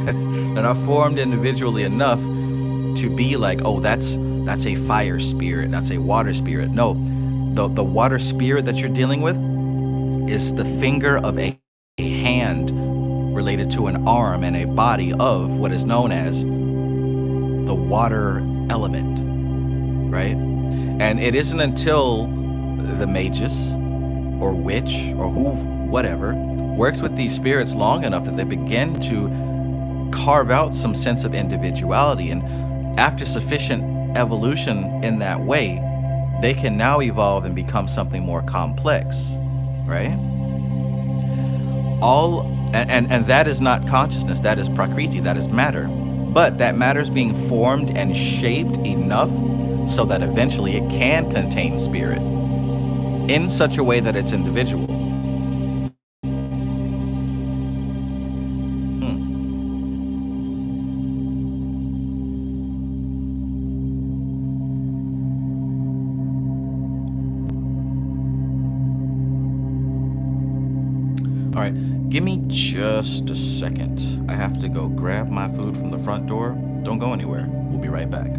Speaker 1: They're not formed individually enough to be like, oh, that's a fire spirit, that's a water spirit. No, the water spirit that you're dealing with is the finger of a hand related to an arm and a body of what is known as the water element, right? And it isn't until the magus or witch or whatever works with these spirits long enough that they begin to carve out some sense of individuality, and after sufficient evolution in that way, they can now evolve and become something more complex. Right? And that is not consciousness, that is prakriti, that is matter. But that matter is being formed and shaped enough so that eventually it can contain spirit in such a way that it's individual. Give me just a second. I have to go grab my food from the front door. Don't go anywhere. We'll be right back.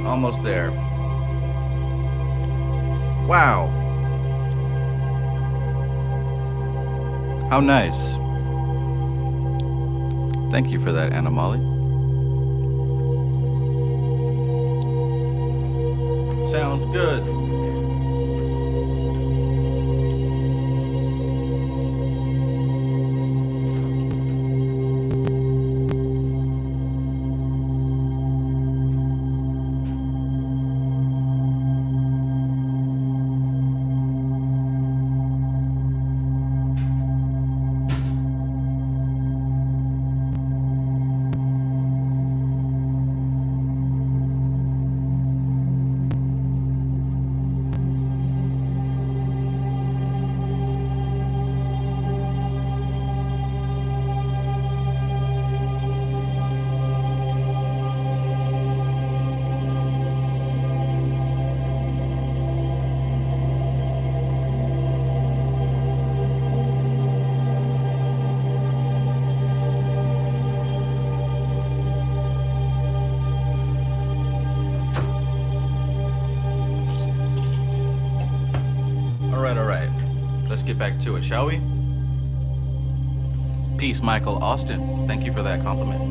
Speaker 1: Almost there. Wow. How nice. Thank you for that, Anna Molly. Sounds good. All right. Let's get back to it, shall we? Peace, Michael Austin. Thank you for that compliment.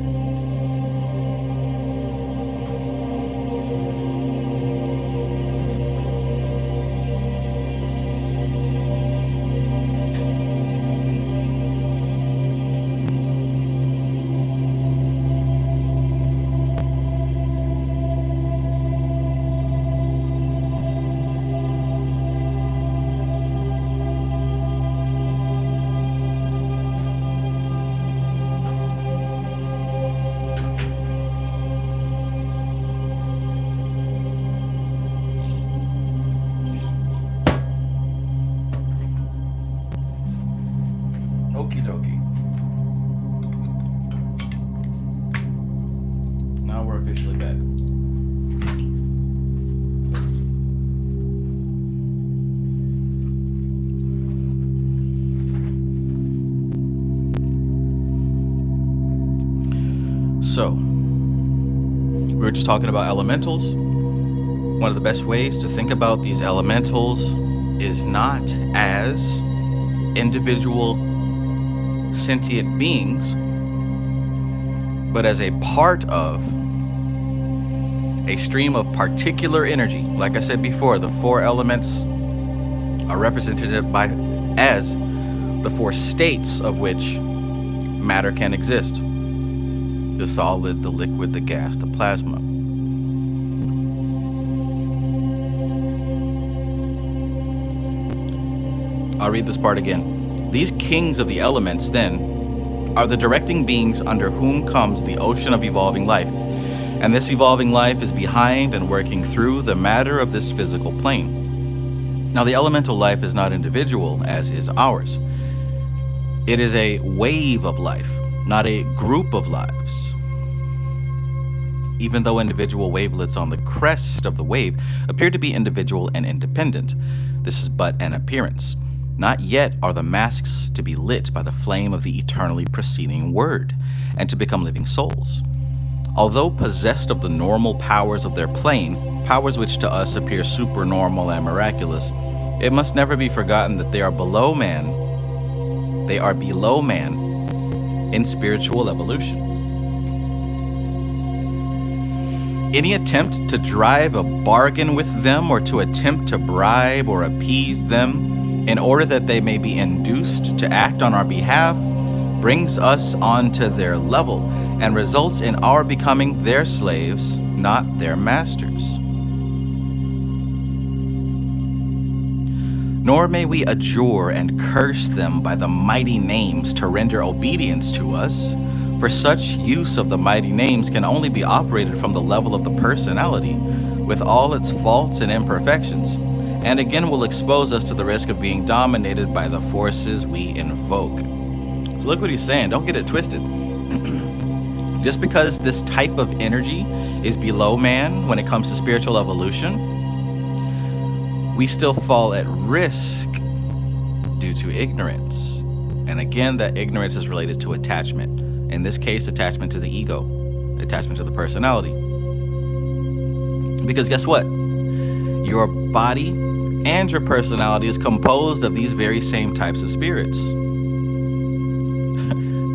Speaker 1: now we're officially back. So, we were just talking about elementals. One of the best ways to think about these elementals is not as individual sentient beings, but as a part of a stream of particular energy. Like I said before, the four elements are represented by as the four states of which matter can exist: the solid, the liquid, the gas, the plasma. I'll read this part again. These kings of the elements, then, are the directing beings under whom comes the ocean of evolving life. And this evolving life is behind and working through the matter of this physical plane. Now, the elemental life is not individual, as is ours. It is a wave of life, not a group of lives. Even though individual wavelets on the crest of the wave appear to be individual and independent, this is but an appearance. Not yet are the masks to be lit by the flame of the eternally preceding word, and to become living souls. Although possessed of the normal powers of their plane, powers which to us appear supernormal and miraculous, it must never be forgotten that they are below man. They are below man in spiritual evolution. Any attempt to drive a bargain with them or to attempt to bribe or appease them in order that they may be induced to act on our behalf brings us onto their level and results in our becoming their slaves, not their masters. Nor may we adjure and curse them by the mighty names to render obedience to us, for such use of the mighty names can only be operated from the level of the personality, with all its faults and imperfections, and again will expose us to the risk of being dominated by the forces we invoke. So look what he's saying, don't get it twisted. Just because this type of energy is below man when it comes to spiritual evolution, we still fall at risk due to ignorance. And again, that ignorance is related to attachment. In this case, attachment to the ego, attachment to the personality. Because guess what? Your body and your personality is composed of these very same types of spirits.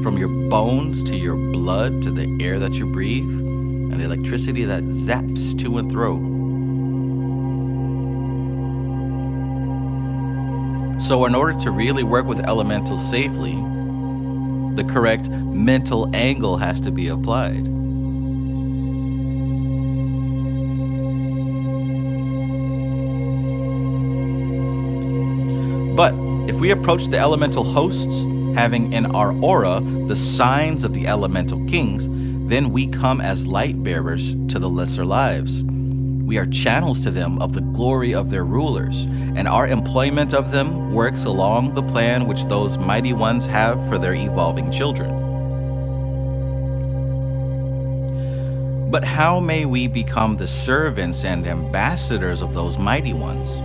Speaker 1: From your bones to your blood to the air that you breathe and the electricity that zaps to and fro. So in order to really work with elementals safely, the correct mental angle has to be applied. But if we approach the elemental hosts having in our aura the signs of the elemental kings, then we come as light bearers to the lesser lives. We are channels to them of the glory of their rulers, and our employment of them works along the plan which those mighty ones have for their evolving children. But how may we become the servants and ambassadors of those mighty ones?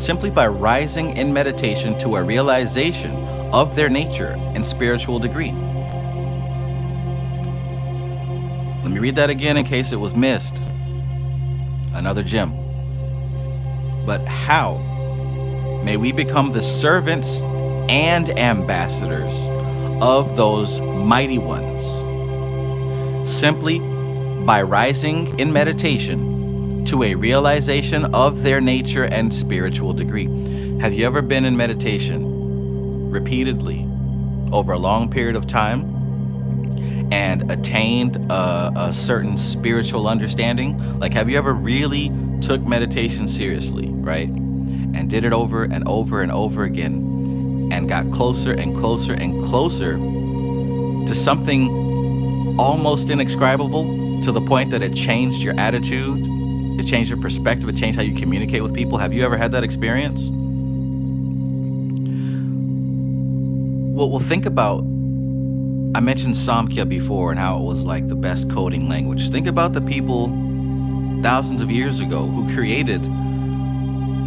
Speaker 1: Simply by rising in meditation to a realization of their nature and spiritual degree. Let me read that again in case it was missed. Another gem. But how may we become the servants and ambassadors of those mighty ones? Simply by rising in meditation to a realization of their nature and spiritual degree. Have you ever been in meditation repeatedly over a long period of time and attained a certain spiritual understanding? Like, have you ever really took meditation seriously, right? And did it over and over and over again and got closer and closer and closer to something almost indescribable, to the point that it changed your attitude, it changed your perspective, it changed how you communicate with people? Have you ever had that experience? Well, think about I mentioned Samkhya before and how it was like the best coding language. Think about the people thousands of years ago who created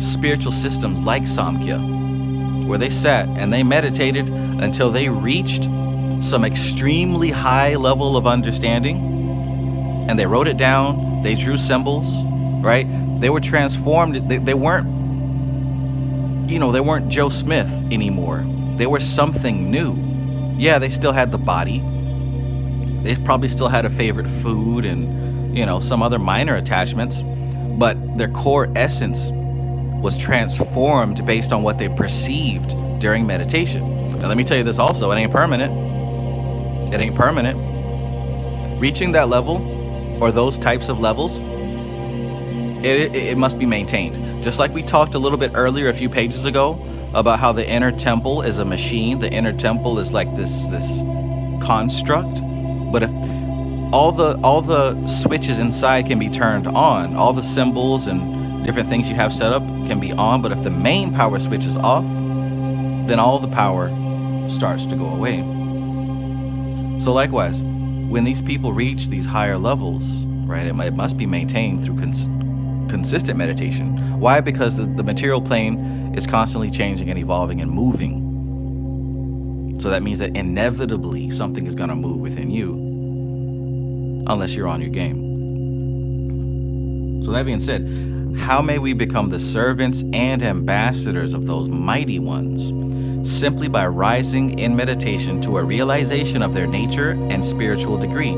Speaker 1: spiritual systems like Samkhya, where they sat and they meditated until they reached some extremely high level of understanding, and they wrote it down, they drew symbols, right? They were transformed. They weren't, they weren't Joe Smith anymore. They were something new. Yeah, they still had the body. They probably still had a favorite food and, some other minor attachments, but their core essence was transformed based on what they perceived during meditation. Now, let me tell you this also, it ain't permanent. It ain't permanent. Reaching that level or those types of levels, it must be maintained. Just like we talked a little bit earlier, a few pages ago, about how the inner temple is a machine. The inner temple is like this construct. But if all the switches inside can be turned on, all the symbols and different things you have set up can be on, but if the main power switch is off, then all the power starts to go away. So likewise, when these people reach these higher levels, right, it must be maintained through consistent meditation. Why? Because the material plane is constantly changing and evolving and moving. So that means that inevitably something is going to move within you, unless you're on your game. So that being said, how may we become the servants and ambassadors of those mighty ones? Simply by rising in meditation to a realization of their nature and spiritual degree.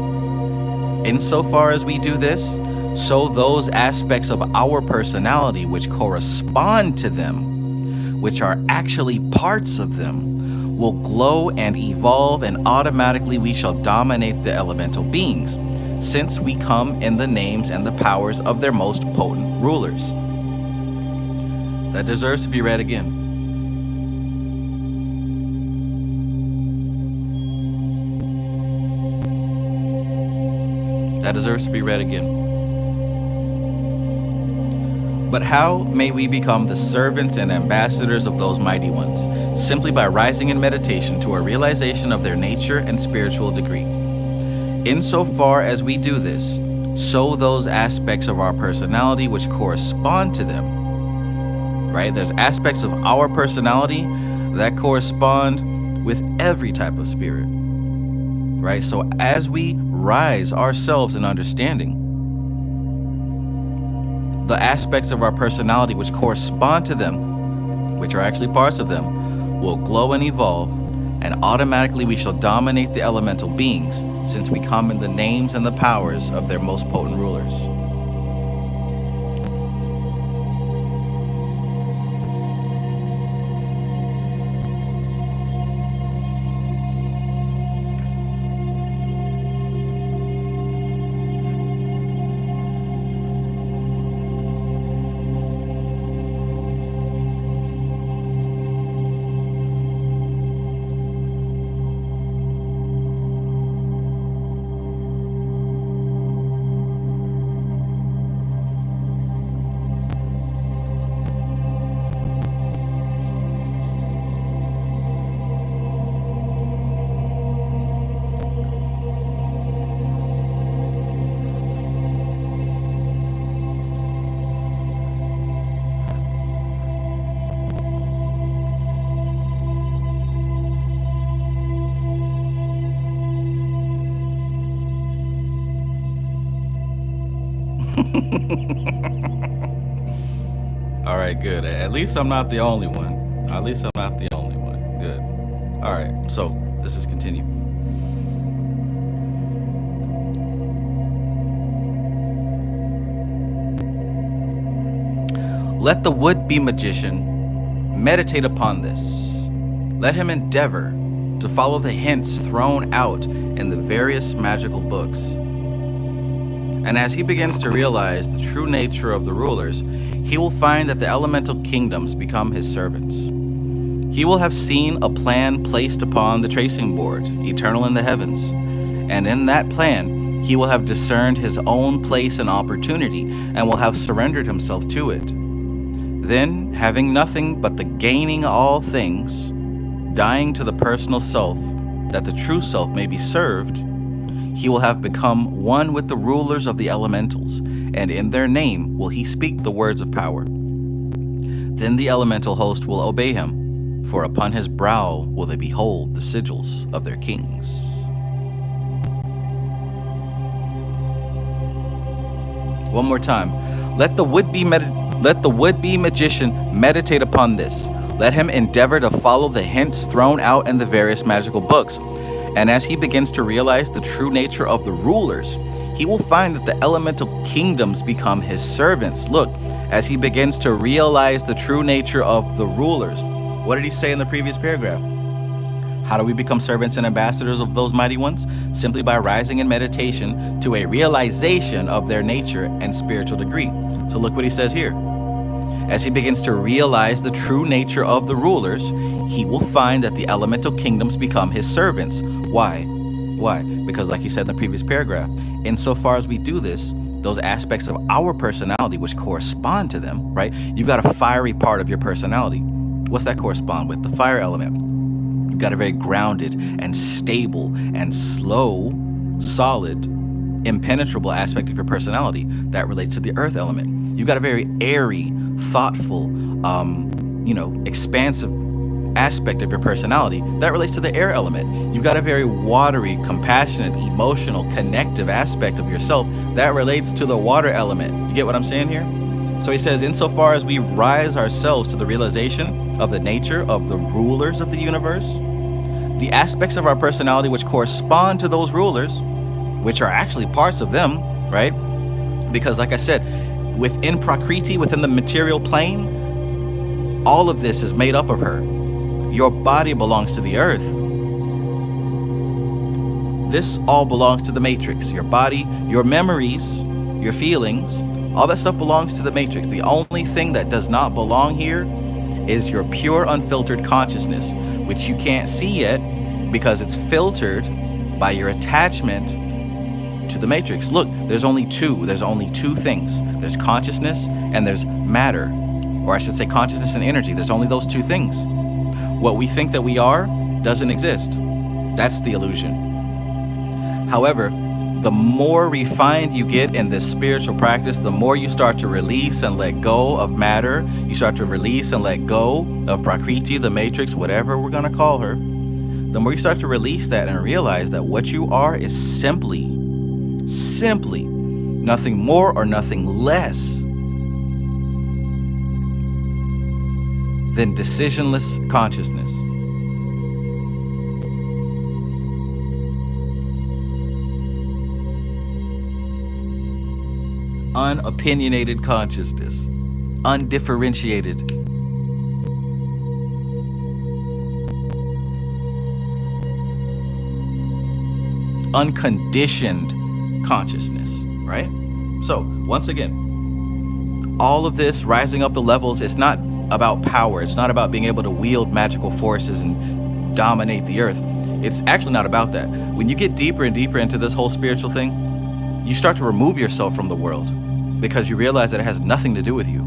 Speaker 1: Insofar as we do this, so those aspects of our personality which correspond to them, which are actually parts of them, will glow and evolve, and automatically we shall dominate the elemental beings, since we come in the names and the powers of their most potent rulers. That deserves to be read again. That deserves to be read again. But how may we become the servants and ambassadors of those mighty ones? Simply by rising in meditation to a realization of their nature and spiritual degree. Insofar as we do this, so those aspects of our personality which correspond to them, right? There's aspects of our personality that correspond with every type of spirit, right? So as we rise ourselves in understanding, the aspects of our personality which correspond to them, which are actually parts of them, will glow and evolve, and automatically we shall dominate the elemental beings, since we come in the names and the powers of their most potent rulers. All right, good. At least I'm not the only one. At least I'm not the only one. Good. All right, so let's just continue. Let the would-be magician meditate upon this. Let him endeavor to follow the hints thrown out in the various magical books. And as he begins to realize the true nature of the rulers, he will find that the elemental kingdoms become his servants. He will have seen a plan placed upon the tracing board, eternal in the heavens. And in that plan, he will have discerned his own place and opportunity, and will have surrendered himself to it. Then, having nothing but the gaining all things, dying to the personal self, that the true self may be served, he will have become one with the rulers of the elementals, and in their name will he speak the words of power. Then the elemental host will obey him, for upon his brow will they behold the sigils of their kings. One more time. Let the would-be magician meditate upon this. Let him endeavor to follow the hints thrown out in the various magical books. And as he begins to realize the true nature of the rulers, he will find that the elemental kingdoms become his servants. Look, as he begins to realize the true nature of the rulers. What did he say in the previous paragraph? How do we become servants and ambassadors of those mighty ones? Simply by rising in meditation to a realization of their nature and spiritual degree. So look what he says here. As he begins to realize the true nature of the rulers, he will find that the elemental kingdoms become his servants. Why? Why? Because like he said in the previous paragraph, insofar as we do this, those aspects of our personality which correspond to them, right? You've got a fiery part of your personality. What's that correspond with? The fire element. You've got a very grounded and stable and slow, solid, impenetrable aspect of your personality that relates to the earth element. You've got a very airy, thoughtful, expansive aspect of your personality that relates to the air element. You've got a very watery, compassionate, emotional, connective aspect of yourself that relates to the water element. You get what I'm saying here? So he says, insofar as we rise ourselves to the realization of the nature of the rulers of the universe, the aspects of our personality which correspond to those rulers, which are actually parts of them, right? Because like I said, within Prakriti, within the material plane, all of this is made up of her. Your body belongs to the earth. This all belongs to the matrix. Your body, your memories, your feelings, all that stuff belongs to the matrix. The only thing that does not belong here is your pure unfiltered consciousness, which you can't see yet because it's filtered by your attachment to the matrix. Look, there's only two things. There's consciousness and there's matter, or I should say consciousness and energy. There's only those two things. What we think that we are doesn't exist. That's the illusion. However, the more refined you get in this spiritual practice, the more you start to release and let go of matter. You start to release and let go of Prakriti, the matrix, whatever we're going to call her. The more you start to release that and realize that what you are is simply nothing more or nothing less than decisionless consciousness. Unopinionated consciousness, undifferentiated. Unconditioned consciousness, right? So once again, all of this rising up the levels, it's not about power. It's not about being able to wield magical forces and dominate the earth. It's actually not about that. When you get deeper and deeper into this whole spiritual thing, you start to remove yourself from the world because you realize that it has nothing to do with you.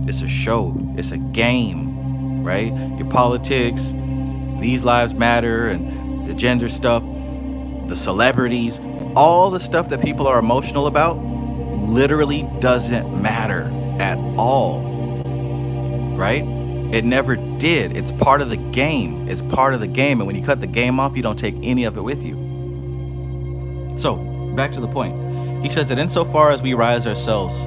Speaker 1: It's a show. It's a game, right? Your politics, these lives matter, and the gender stuff, the celebrities, all the stuff that people are emotional about literally doesn't matter at all, right? It never did. It's part of the game. It's part of the game. And when you cut the game off, you don't take any of it with you. So back to the point. He says that insofar as we rise ourselves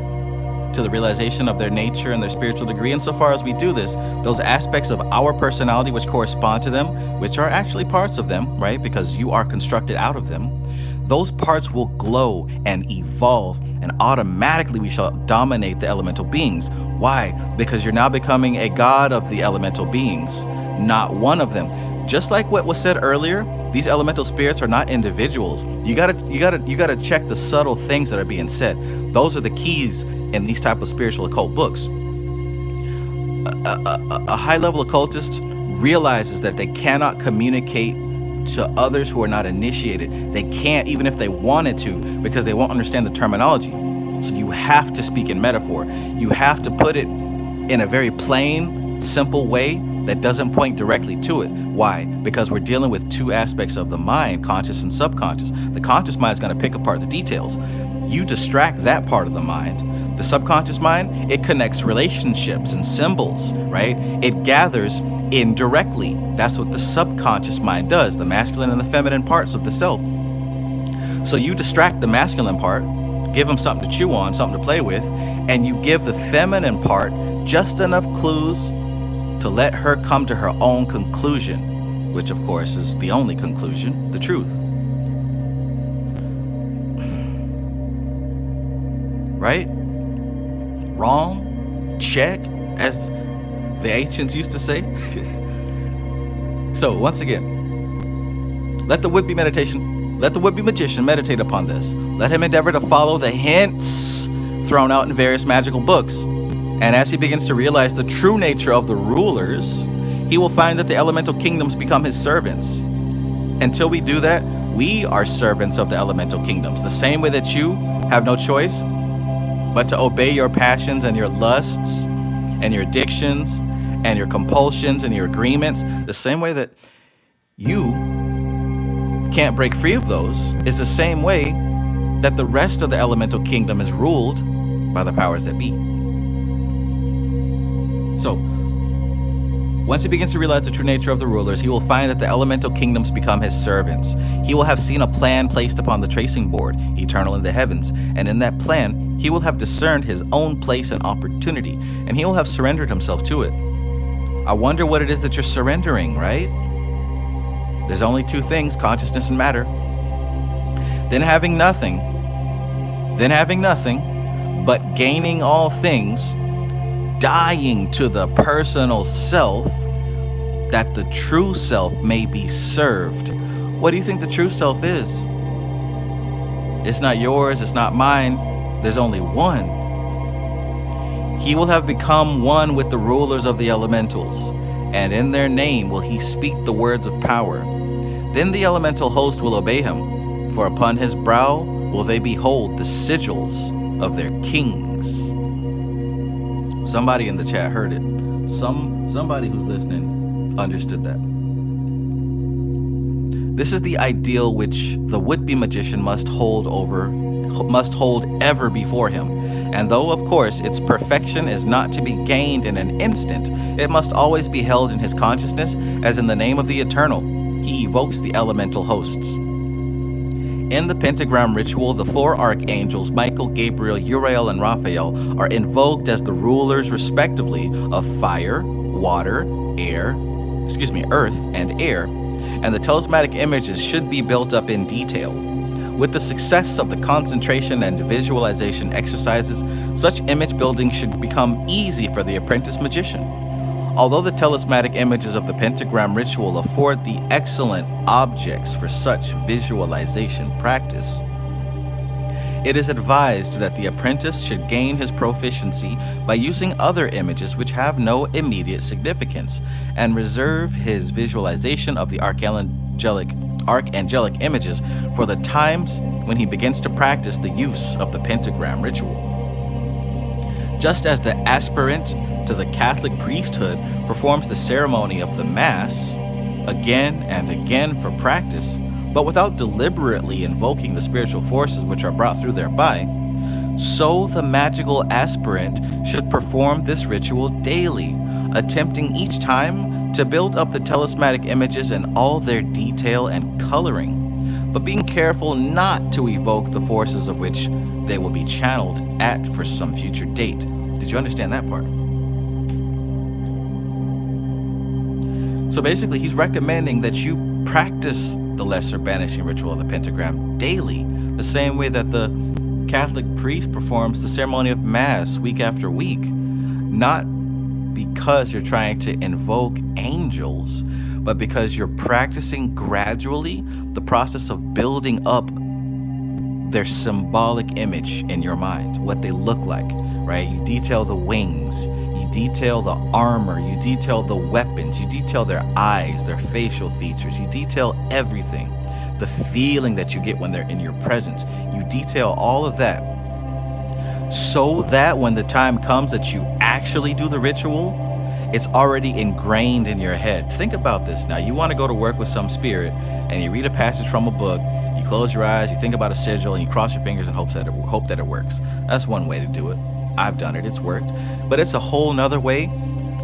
Speaker 1: to the realization of their nature and their spiritual degree, insofar as we do this, those aspects of our personality which correspond to them, which are actually parts of them, right? Because you are constructed out of them, those parts will glow and evolve, and automatically we shall dominate the elemental beings. Why? Because you're now becoming a god of the elemental beings, not one of them. Just like what was said earlier, these elemental spirits are not individuals. You gotta check the subtle things that are being said. Those are the keys in these type of spiritual occult books. A high-level occultist realizes that they cannot communicate to others who are not initiated. They can't, even if they wanted to, because they won't understand the terminology. So you have to speak in metaphor. You have to put it in a very plain, simple way that doesn't point directly to it. Why? Because we're dealing with two aspects of the mind, conscious and subconscious. The conscious mind is going to pick apart the details. You distract that part of the mind. The subconscious mind, it connects relationships and symbols, right? It gathers indirectly. That's what the subconscious mind does, the masculine and the feminine parts of the self. So you distract the masculine part, give him something to chew on, something to play with, and you give the feminine part just enough clues to let her come to her own conclusion, which of course is the only conclusion, the truth. Right? Wrong? Check, as the ancients used to say. So once again, let the would-be magician meditate upon this. Let him endeavor to follow the hints thrown out in various magical books. And as he begins to realize the true nature of the rulers, he will find that the elemental kingdoms become his servants. Until we do that, we are servants of the elemental kingdoms. The same way that you have no choice but to obey your passions and your lusts and your addictions and your compulsions and your agreements, the same way that you can't break free of those is the same way that the rest of the elemental kingdom is ruled by the powers that be. So, once he begins to realize the true nature of the rulers, he will find that the elemental kingdoms become his servants. He will have seen a plan placed upon the tracing board, eternal in the heavens, and in that plan, he will have discerned his own place and opportunity, and he will have surrendered himself to it. I wonder what it is that you're surrendering, right? There's only two things, consciousness and matter. Then having nothing, but gaining all things, dying to the personal self, that the true self may be served. What do you think the true self is? It's not yours, it's not mine. There's only one. He will have become one with the rulers of the elementals, and in their name will he speak the words of power. Then the elemental host will obey him, for upon his brow will they behold the sigils of their kings. Somebody in the chat heard it. Somebody who's listening understood that. This is the ideal which the would-be magician must hold ever before him. And though, of course, its perfection is not to be gained in an instant, it must always be held in his consciousness, as in the name of the Eternal, he evokes the elemental hosts. In the pentagram ritual, the four archangels, Michael, Gabriel, Uriel, and Raphael, are invoked as the rulers, respectively, of fire, water, earth, and air, and the talismanic images should be built up in detail. With the success of the concentration and visualization exercises, such image building should become easy for the apprentice magician. Although the talismanic images of the pentagram ritual afford the excellent objects for such visualization practice, it is advised that the apprentice should gain his proficiency by using other images which have no immediate significance, and reserve his visualization of the archangelic images for the times when he begins to practice the use of the pentagram ritual. Just as the aspirant to the Catholic priesthood performs the ceremony of the Mass again and again for practice, but without deliberately invoking the spiritual forces which are brought through thereby, so the magical aspirant should perform this ritual daily, attempting each time to build up the talismanic images in all their detail and coloring, but being careful not to evoke the forces of which they will be channeled at for some future date. Did you understand that part? So basically, he's recommending that you practice the lesser banishing ritual of the pentagram daily, the same way that the Catholic priest performs the ceremony of Mass week after week, not because you're trying to invoke angels, but because you're practicing gradually the process of building up their symbolic image in your mind, what they look like, right? You detail the wings, you detail the armor, you detail the weapons, you detail their eyes, their facial features, you detail everything, the feeling that you get when they're in your presence. You detail all of that so that when the time comes that you actually do the ritual, It's already ingrained in your head. Think about this now. You want to go to work with some spirit and you read a passage from a book, you close your eyes, you think about a sigil, and you cross your fingers and hope that it works. That's one way to do it. I've done it, it's worked. But it's a whole nother way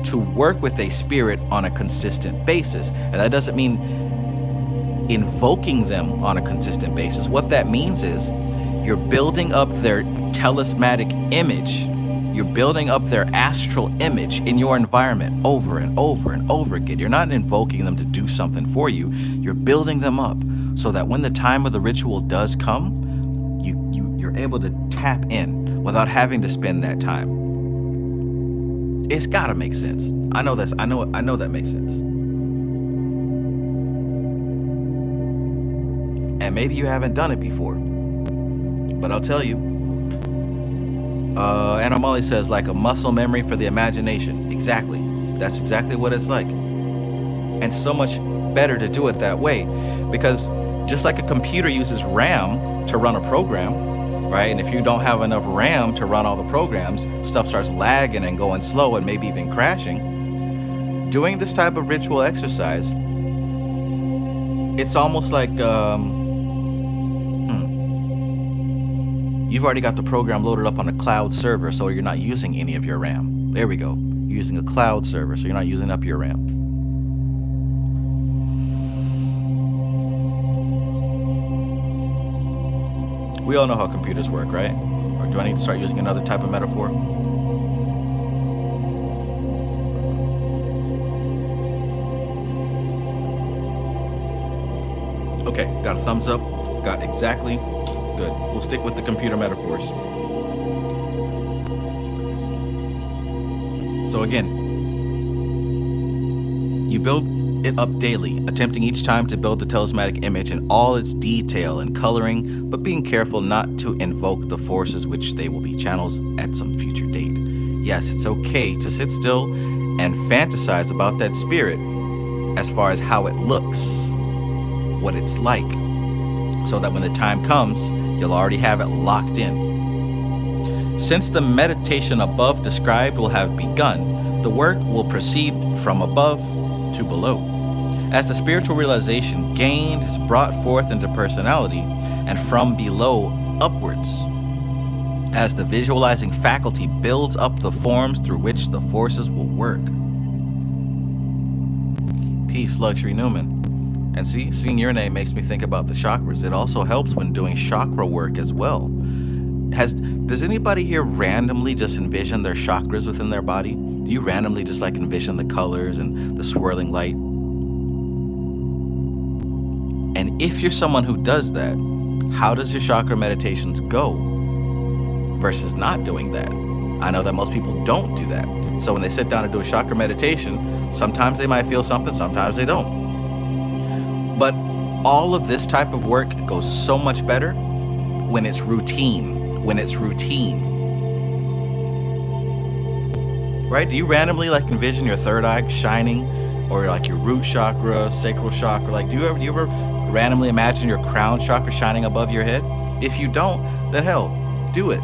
Speaker 1: to work with a spirit on a consistent basis. And that doesn't mean invoking them on a consistent basis. What that means is you're building up their talismanic image. You're building up their astral image in your environment over and over and over again. You're not invoking them to do something for you. You're building them up so that when the time of the ritual does come, you're able to tap in without having to spend that time. It's gotta make sense. I know that makes sense. And maybe you haven't done it before, but I'll tell you. Anna says, like a muscle memory for the imagination. Exactly. That's exactly what it's like. And so much better to do it that way, because just like a computer uses RAM to run a program, right? And if you don't have enough RAM to run all the programs, stuff starts lagging and going slow and maybe even crashing. Doing this type of ritual exercise, it's almost like you've already got the program loaded up on a cloud server, so you're not using any of your RAM. There we go. You're using a cloud server, so you're not using up your RAM. We all know how computers work, right? Or do I need to start using another type of metaphor? Okay, got a thumbs up. Got exactly. Good. We'll stick with the computer metaphors. So again, you build it up daily, attempting each time to build the talismanic image in all its detail and coloring, but being careful not to invoke the forces which they will be channels at some future date. Yes, it's okay to sit still and fantasize about that spirit as far as how it looks, what it's like, so that when the time comes, you'll already have it locked in. Since the meditation above described will have begun, the work will proceed from above to below. As the spiritual realization gained is brought forth into personality, and from below upwards. As the visualizing faculty builds up the forms through which the forces will work. Peace, Luxury Newman. And seeing your name makes me think about the chakras. It also helps when doing chakra work as well. Does anybody here randomly just envision their chakras within their body? Do you randomly just like envision the colors and the swirling light? And if you're someone who does that, how does your chakra meditations go versus not doing that? I know that most people don't do that. So when they sit down and do a chakra meditation, sometimes they might feel something, sometimes they don't. But all of this type of work goes so much better when it's routine. Right? Do you randomly like envision your third eye shining, or like your root chakra, sacral chakra? Like, do you ever randomly imagine your crown chakra shining above your head? If you don't, then hell, do it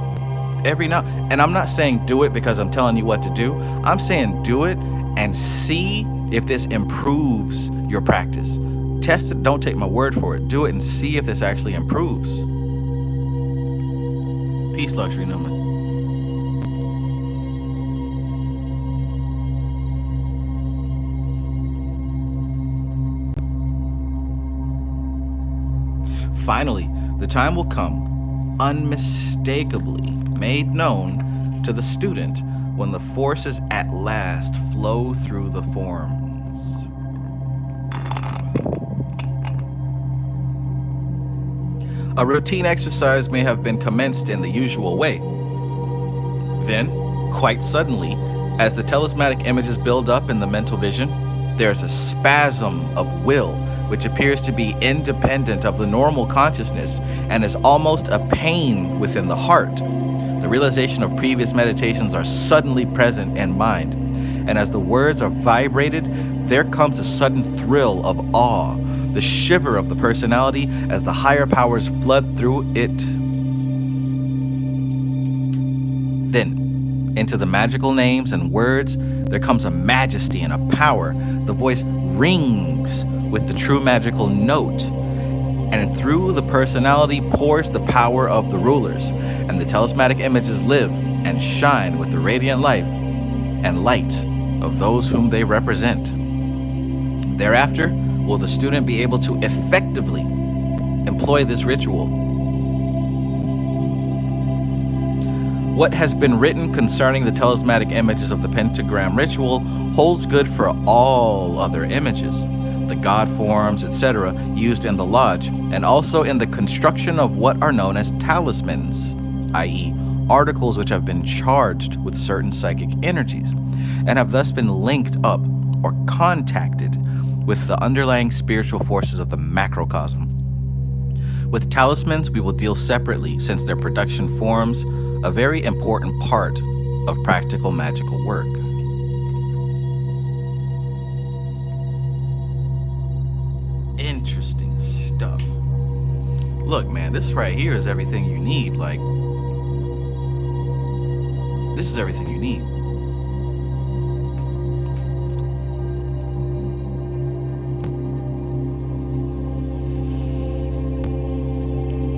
Speaker 1: every now. And I'm not saying do it because I'm telling you what to do. I'm saying do it and see if this improves your practice. Test it. Don't take my word for it. Do it and see if this actually improves. Peace, Luxury Newman. Finally, the time will come, unmistakably made known to the student, when the forces at last flow through the forms. A routine exercise may have been commenced in the usual way. Then, quite suddenly, as the talismanic images build up in the mental vision, there's a spasm of will which appears to be independent of the normal consciousness and is almost a pain within the heart. The realization of previous meditations are suddenly present in mind, and as the words are vibrated, there comes a sudden thrill of awe, the shiver of the personality as the higher powers flood through it. Then, into the magical names and words There comes a majesty and a power. The voice rings with the true magical note, and through the personality pours the power of the rulers, and the talismanic images live and shine with the radiant life and light of those whom they represent. Thereafter, will the student be able to effectively employ this ritual. What has been written concerning the talismanic images of the pentagram ritual holds good for all other images, the god forms, etc., used in the lodge, and also in the construction of what are known as talismans, i.e., articles which have been charged with certain psychic energies, and have thus been linked up or contacted with the underlying spiritual forces of the macrocosm. With talismans, we will deal separately, since their production forms a very important part of practical magical work. Interesting stuff. Look, man, this right here is everything you need. Like, this is everything you need.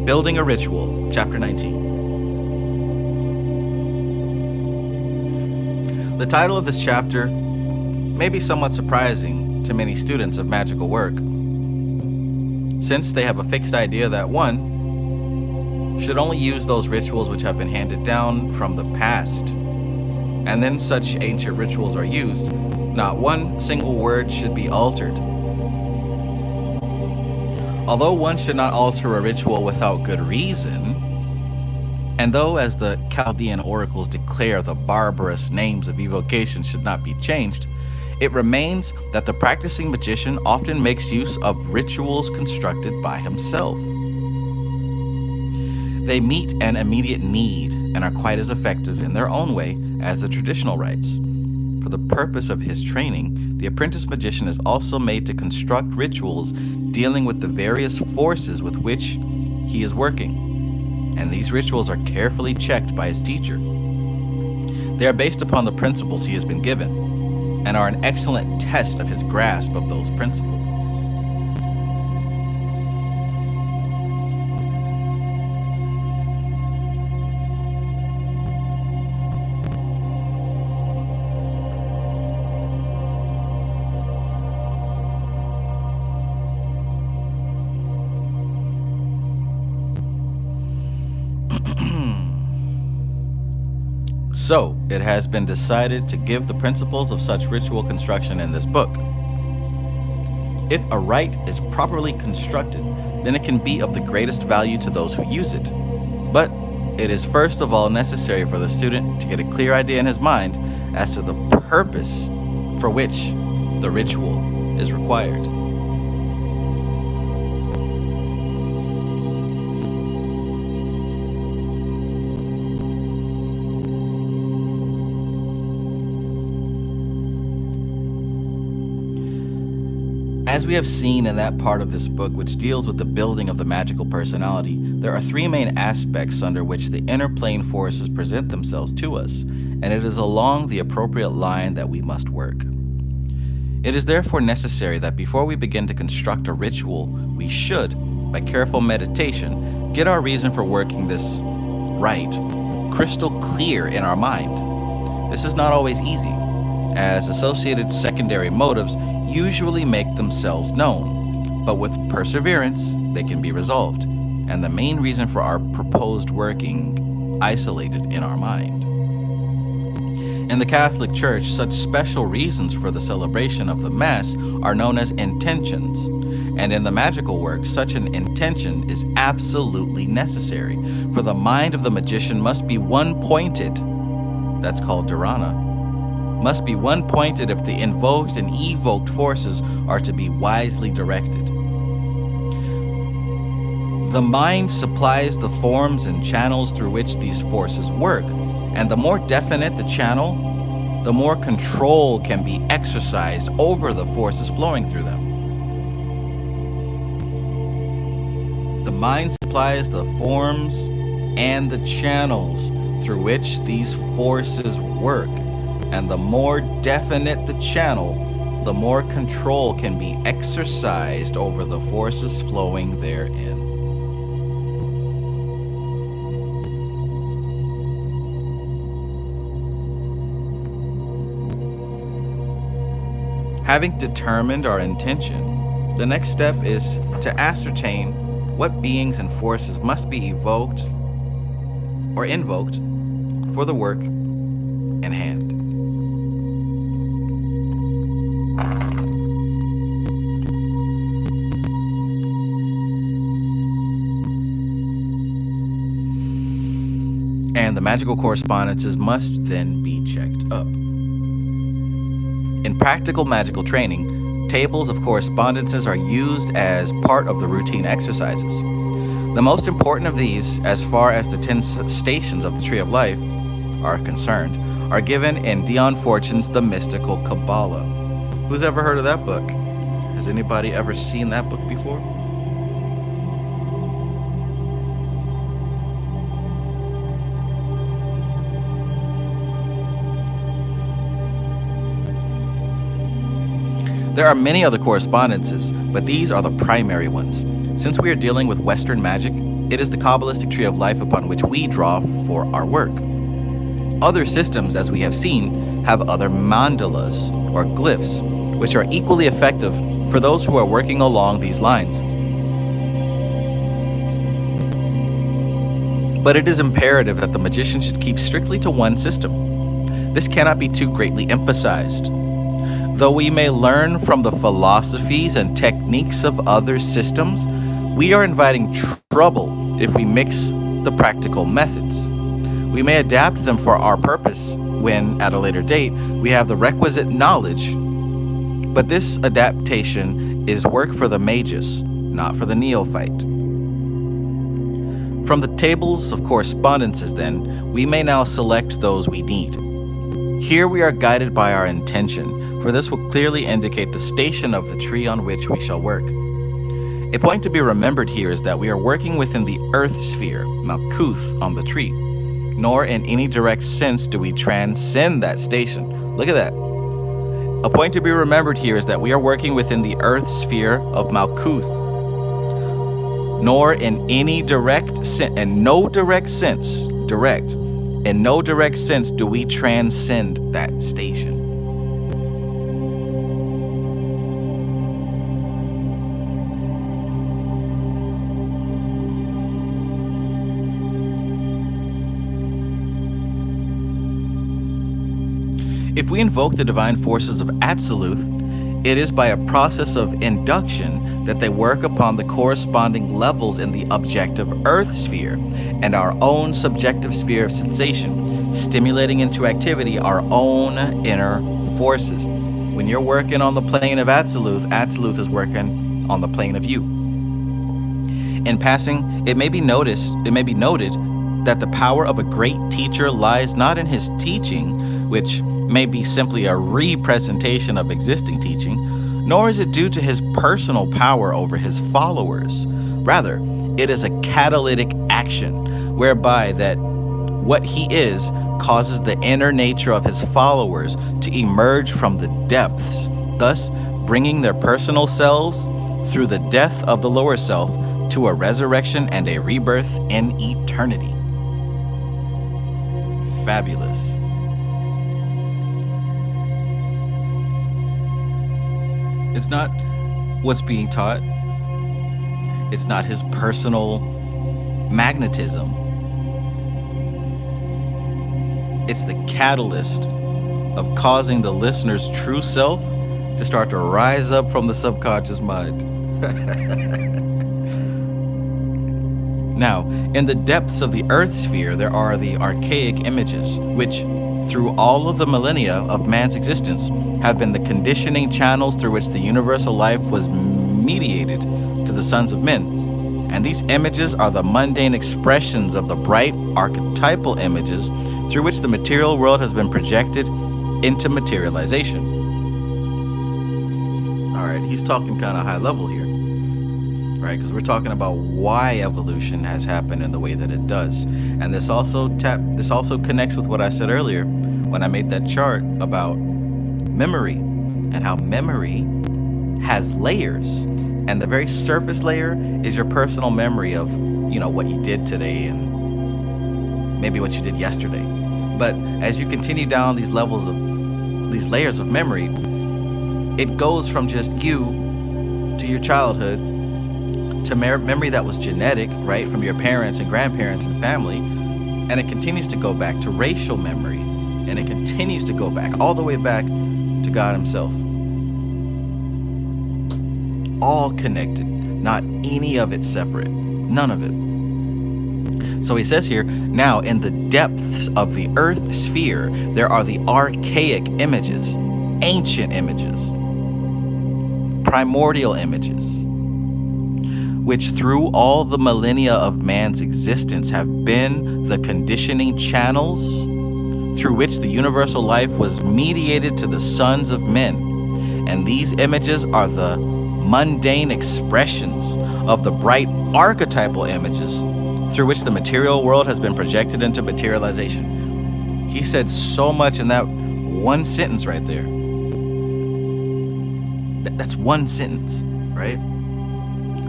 Speaker 1: Building a Ritual, Chapter 19. The title of this chapter may be somewhat surprising to many students of magical work, since they have a fixed idea that one should only use those rituals which have been handed down from the past. And then such ancient rituals are used, not one single word should be altered. Although one should not alter a ritual without good reason, and though, as the Chaldean oracles declare, the barbarous names of evocation should not be changed, it remains that the practicing magician often makes use of rituals constructed by himself. They meet an immediate need and are quite as effective in their own way as the traditional rites. For the purpose of his training, the apprentice magician is also made to construct rituals dealing with the various forces with which he is working, and these rituals are carefully checked by his teacher. They are based upon the principles he has been given, and are an excellent test of his grasp of those principles. So, it has been decided to give the principles of such ritual construction in this book. If a rite is properly constructed, then it can be of the greatest value to those who use it. But it is first of all necessary for the student to get a clear idea in his mind as to the purpose for which the ritual is required. As we have seen in that part of this book which deals with the building of the magical personality, there are three main aspects under which the inner plane forces present themselves to us, and it is along the appropriate line that we must work. It is therefore necessary that before we begin to construct a ritual, we should, by careful meditation, get our reason for working this rite crystal clear in our mind. This is not always easy, as associated secondary motives usually make themselves known, but with perseverance they can be resolved, and the main reason for our proposed working isolated in our mind. In the Catholic Church, such special reasons for the celebration of the Mass are known as intentions, and in the magical work, such an intention is absolutely necessary, for the mind of the magician must be one-pointed. That's called dharana. Must be one-pointed if the invoked and evoked forces are to be wisely directed. The mind supplies the forms and channels through which these forces work, and the more definite the channel, the more control can be exercised over the forces flowing through them. The mind supplies the forms and the channels through which these forces work, And the more definite the channel, the more control can be exercised over the forces flowing therein. Having determined our intention, the next step is to ascertain what beings and forces must be evoked or invoked for the work in hand. And the magical correspondences must then be checked up. In practical magical training, tables of correspondences are used as part of the routine exercises. The most important of these, as far as the 10 stations of the Tree of Life are concerned, are given in Dion Fortune's The Mystical Kabbalah. Who's ever heard of that book? Has anybody ever seen that book before? There are many other correspondences, but these are the primary ones. Since we are dealing with Western magic, it is the Kabbalistic Tree of Life upon which we draw for our work. Other systems, as we have seen, have other mandalas, or glyphs, which are equally effective for those who are working along these lines. But it is imperative that the magician should keep strictly to one system. This cannot be too greatly emphasized. Though we may learn from the philosophies and techniques of other systems, we are inviting trouble if we mix the practical methods. We may adapt them for our purpose when, at a later date, we have the requisite knowledge, but this adaptation is work for the magus, not for the neophyte. From the tables of correspondences, then, we may now select those we need. Here we are guided by our intention, for this will clearly indicate the station of the tree on which we shall work. A point to be remembered here is that we are working within the earth sphere, Magus, on the tree, nor in any direct sense do we transcend that station. Look at that. A point to be remembered here is that we are working within the earth sphere of Magus, nor in any direct sense, in no direct sense do we transcend that station. If we invoke the divine forces of Absoluth, it is by a process of induction that they work upon the corresponding levels in the objective earth sphere and our own subjective sphere of sensation, stimulating into activity our own inner forces. When you're working on the plane of Absoluth, Absoluth is working on the plane of you. In passing, it may be noted that the power of a great teacher lies not in his teaching, which may be simply a representation of existing teaching, nor is it due to his personal power over his followers. Rather, it is a catalytic action, whereby that what he is causes the inner nature of his followers to emerge from the depths, thus bringing their personal selves through the death of the lower self to a resurrection and a rebirth in eternity. Fabulous. It's not what's being taught. It's not his personal magnetism. It's the catalyst of causing the listener's true self to start to rise up from the subconscious mind. Now, in the depths of the earth sphere, there are the archaic images, which, through all of the millennia of man's existence, have been the conditioning channels through which the universal life was mediated to the sons of men. And these images are the mundane expressions of the bright archetypal images through which the material world has been projected into materialization. All right, he's talking kind of high level here. right? Because we're talking about why evolution has happened in the way that it does. And this also connects with what I said earlier when I made that chart about memory and how memory has layers. And the very surface layer is your personal memory of, what you did today and maybe what you did yesterday. But as you continue down these layers of memory, it goes from just you to your childhood to memory that was genetic, right, from your parents and grandparents and family, and it continues to go back to racial memory, and it continues to go back all the way back to God himself. All connected, not any of it separate, none of it. So he says here, now in the depths of the earth sphere, there are the archaic images, ancient images, primordial images, which through all the millennia of man's existence have been the conditioning channels through which the universal life was mediated to the sons of men. And these images are the mundane expressions of the bright archetypal images through which the material world has been projected into materialization. He said so much in that one sentence right there. That's one sentence, right?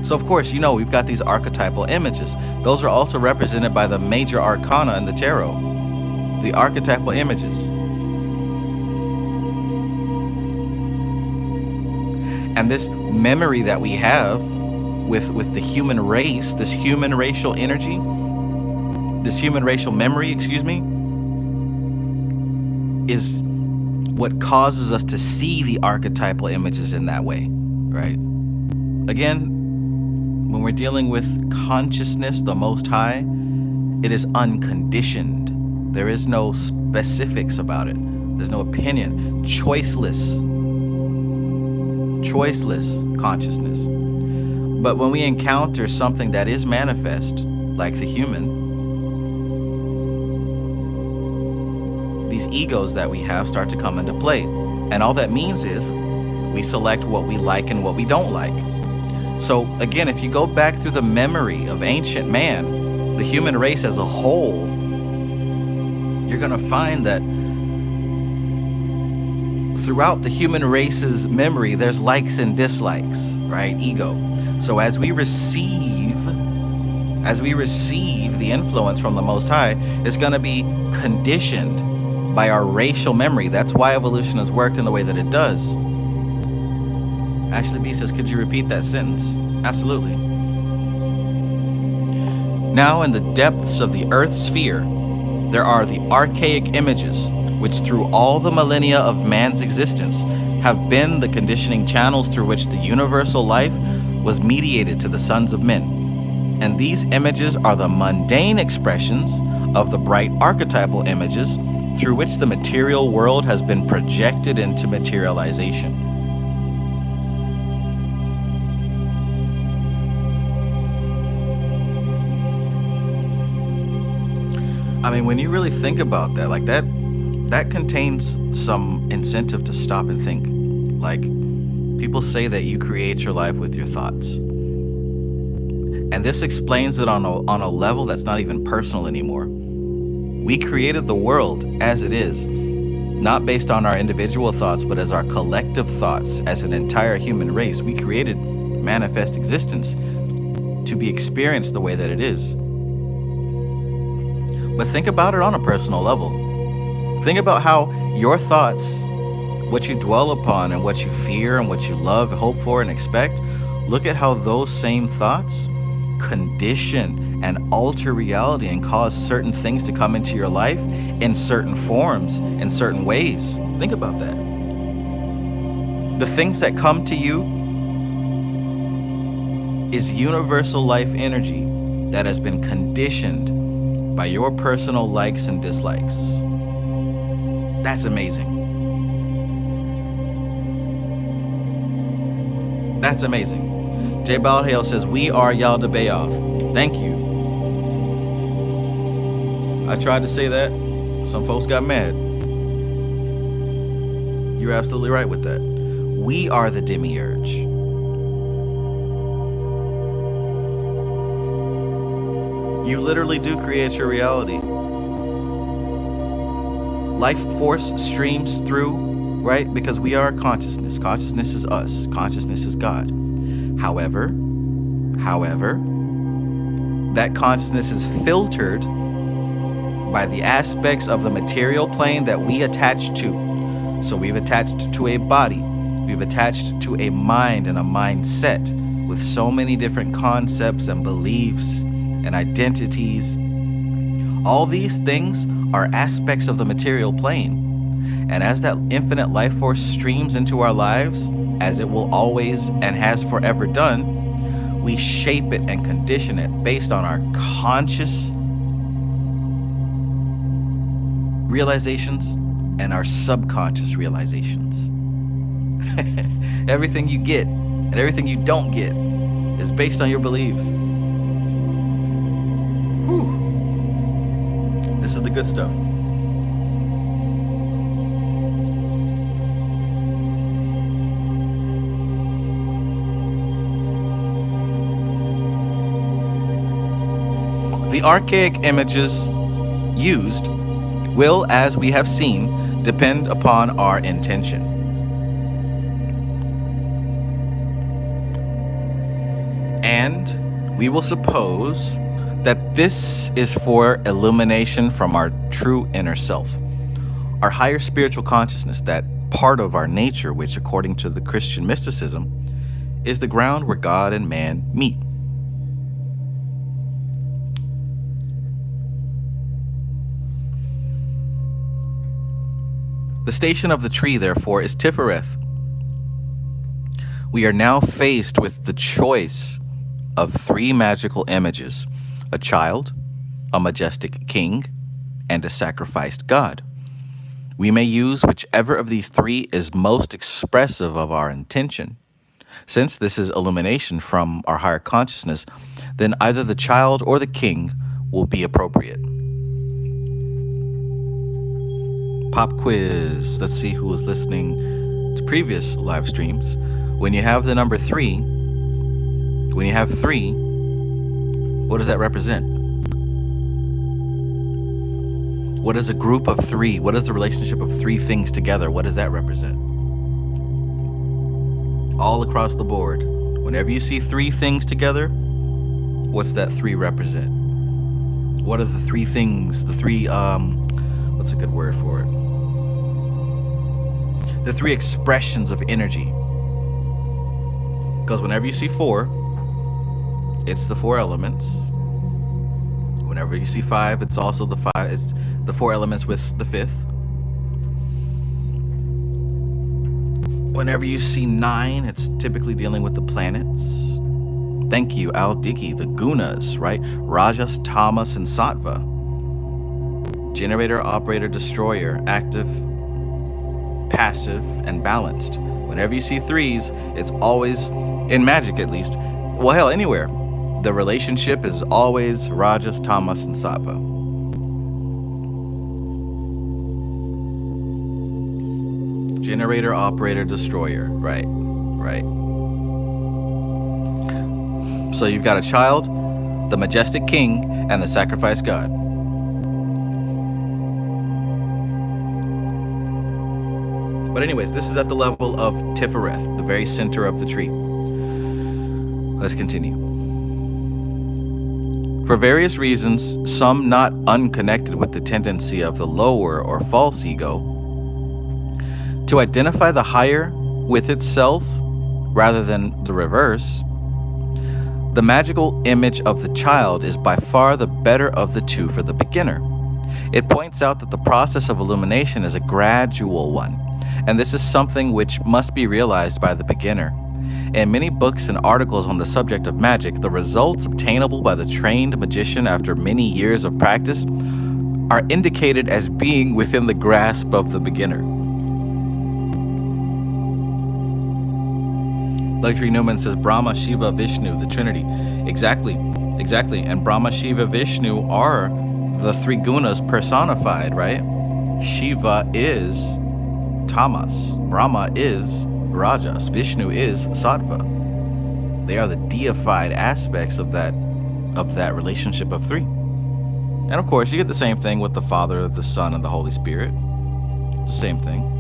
Speaker 1: So of course, we've got these archetypal images. Those are also represented by the major arcana in the tarot, the archetypal images. And this memory that we have with the human race, this human racial energy, this human racial memory, is what causes us to see the archetypal images in that way, right? Again, when we're dealing with consciousness, the Most High, it is unconditioned. There is no specifics about it. There's no opinion. Choiceless consciousness. But when we encounter something that is manifest, like the human, these egos that we have start to come into play. And all that means is we select what we like and what we don't like. So again, if you go back through the memory of ancient man, the human race as a whole, you're going to find that throughout the human race's memory, there's likes and dislikes, right? Ego. So as we receive the influence from the Most High, it's going to be conditioned by our racial memory. That's why evolution has worked in the way that it does. Ashley B says, could you repeat that sentence? Absolutely. Now in the depths of the earth sphere, there are the archaic images, which through all the millennia of man's existence have been the conditioning channels through which the universal life was mediated to the sons of men. And these images are the mundane expressions of the bright archetypal images through which the material world has been projected into materialization. I mean, when you really think about that, like that contains some incentive to stop and think. Like, people say that you create your life with your thoughts. And this explains it on a level that's not even personal anymore. We created the world as it is, not based on our individual thoughts, but as our collective thoughts as an entire human race. We created manifest existence to be experienced the way that it is. But think about it on a personal level. Think about how your thoughts, what you dwell upon and what you fear and what you love, hope for, and expect, look at how those same thoughts condition and alter reality and cause certain things to come into your life in certain forms, in certain ways. Think about that. The things that come to you is universal life energy that has been conditioned by your personal likes and dislikes. That's amazing. That's amazing. Jay Baldhale says, we are Yalda Bayoth. Thank you. I tried to say that. Some folks got mad. You're absolutely right with that. We are the demiurge. You literally do create your reality. Life force streams through, right? Because we are consciousness. Consciousness is us. Consciousness is God. However, that consciousness is filtered by the aspects of the material plane that we attach to. So we've attached to a body. We've attached to a mind and a mindset with so many different concepts and beliefs and identities. All these things are aspects of the material plane. And as that infinite life force streams into our lives, as it will always and has forever done, we shape it and condition it based on our conscious realizations and our subconscious realizations. Everything you get and everything you don't get is based on your beliefs. Whew. This is the good stuff. The archaic images used will, as we have seen, depend upon our intention. And we will suppose that this is for illumination from our true inner self, our higher spiritual consciousness, that part of our nature which, according to the Christian mysticism, is the ground where God and man meet. The station of the tree, therefore, is Tifereth. We are now faced with the choice of three magical images: a child, a majestic king, and a sacrificed god. We may use whichever of these three is most expressive of our intention. Since this is illumination from our higher consciousness, then either the child or the king will be appropriate. Pop quiz. Let's see who was listening to previous live streams. When you have the number 3, when you have 3, what does that represent? What is a group of 3? What is the relationship of 3 things together? What does that represent? All across the board. Whenever you see 3 things together, what's that 3 represent? What are the 3 things? The 3, what's a good word for it? The 3 expressions of energy. Because whenever you see 4, it's the 4 elements. Whenever you see 5, it's also the 5. It's the 4 elements with the 5th. Whenever you see 9, it's typically dealing with the planets. Thank you, Al Dickey. The gunas, right? Rajas, Tamas, and Sattva. Generator, operator, destroyer, active, passive, and balanced. Whenever you see 3s, it's always, in magic at least, well, hell, anywhere, the relationship is always Rajas, Tamas, and Sattva. Generator, operator, destroyer. Right. So you've got a child, the majestic king, and the sacrificed god. But anyways, this is at the level of Tifereth, the very center of the tree. Let's continue. For various reasons, some not unconnected with the tendency of the lower or false ego, to identify the higher with itself rather than the reverse, the magical image of the child is by far the better of the two for the beginner. It points out that the process of illumination is a gradual one, and this is something which must be realized by the beginner. In many books and articles on the subject of magic, the results obtainable by the trained magician after many years of practice are indicated as being within the grasp of the beginner. Luxury Newman says Brahma, Shiva, Vishnu, the Trinity. Exactly. And Brahma, Shiva, Vishnu are the 3 gunas personified, right? Shiva is Tamas. Brahma is Rajas. Vishnu is Sattva. They are the deified aspects of that relationship of 3. And of course, you get the same thing with the Father, the Son, and the Holy Spirit. It's the same thing.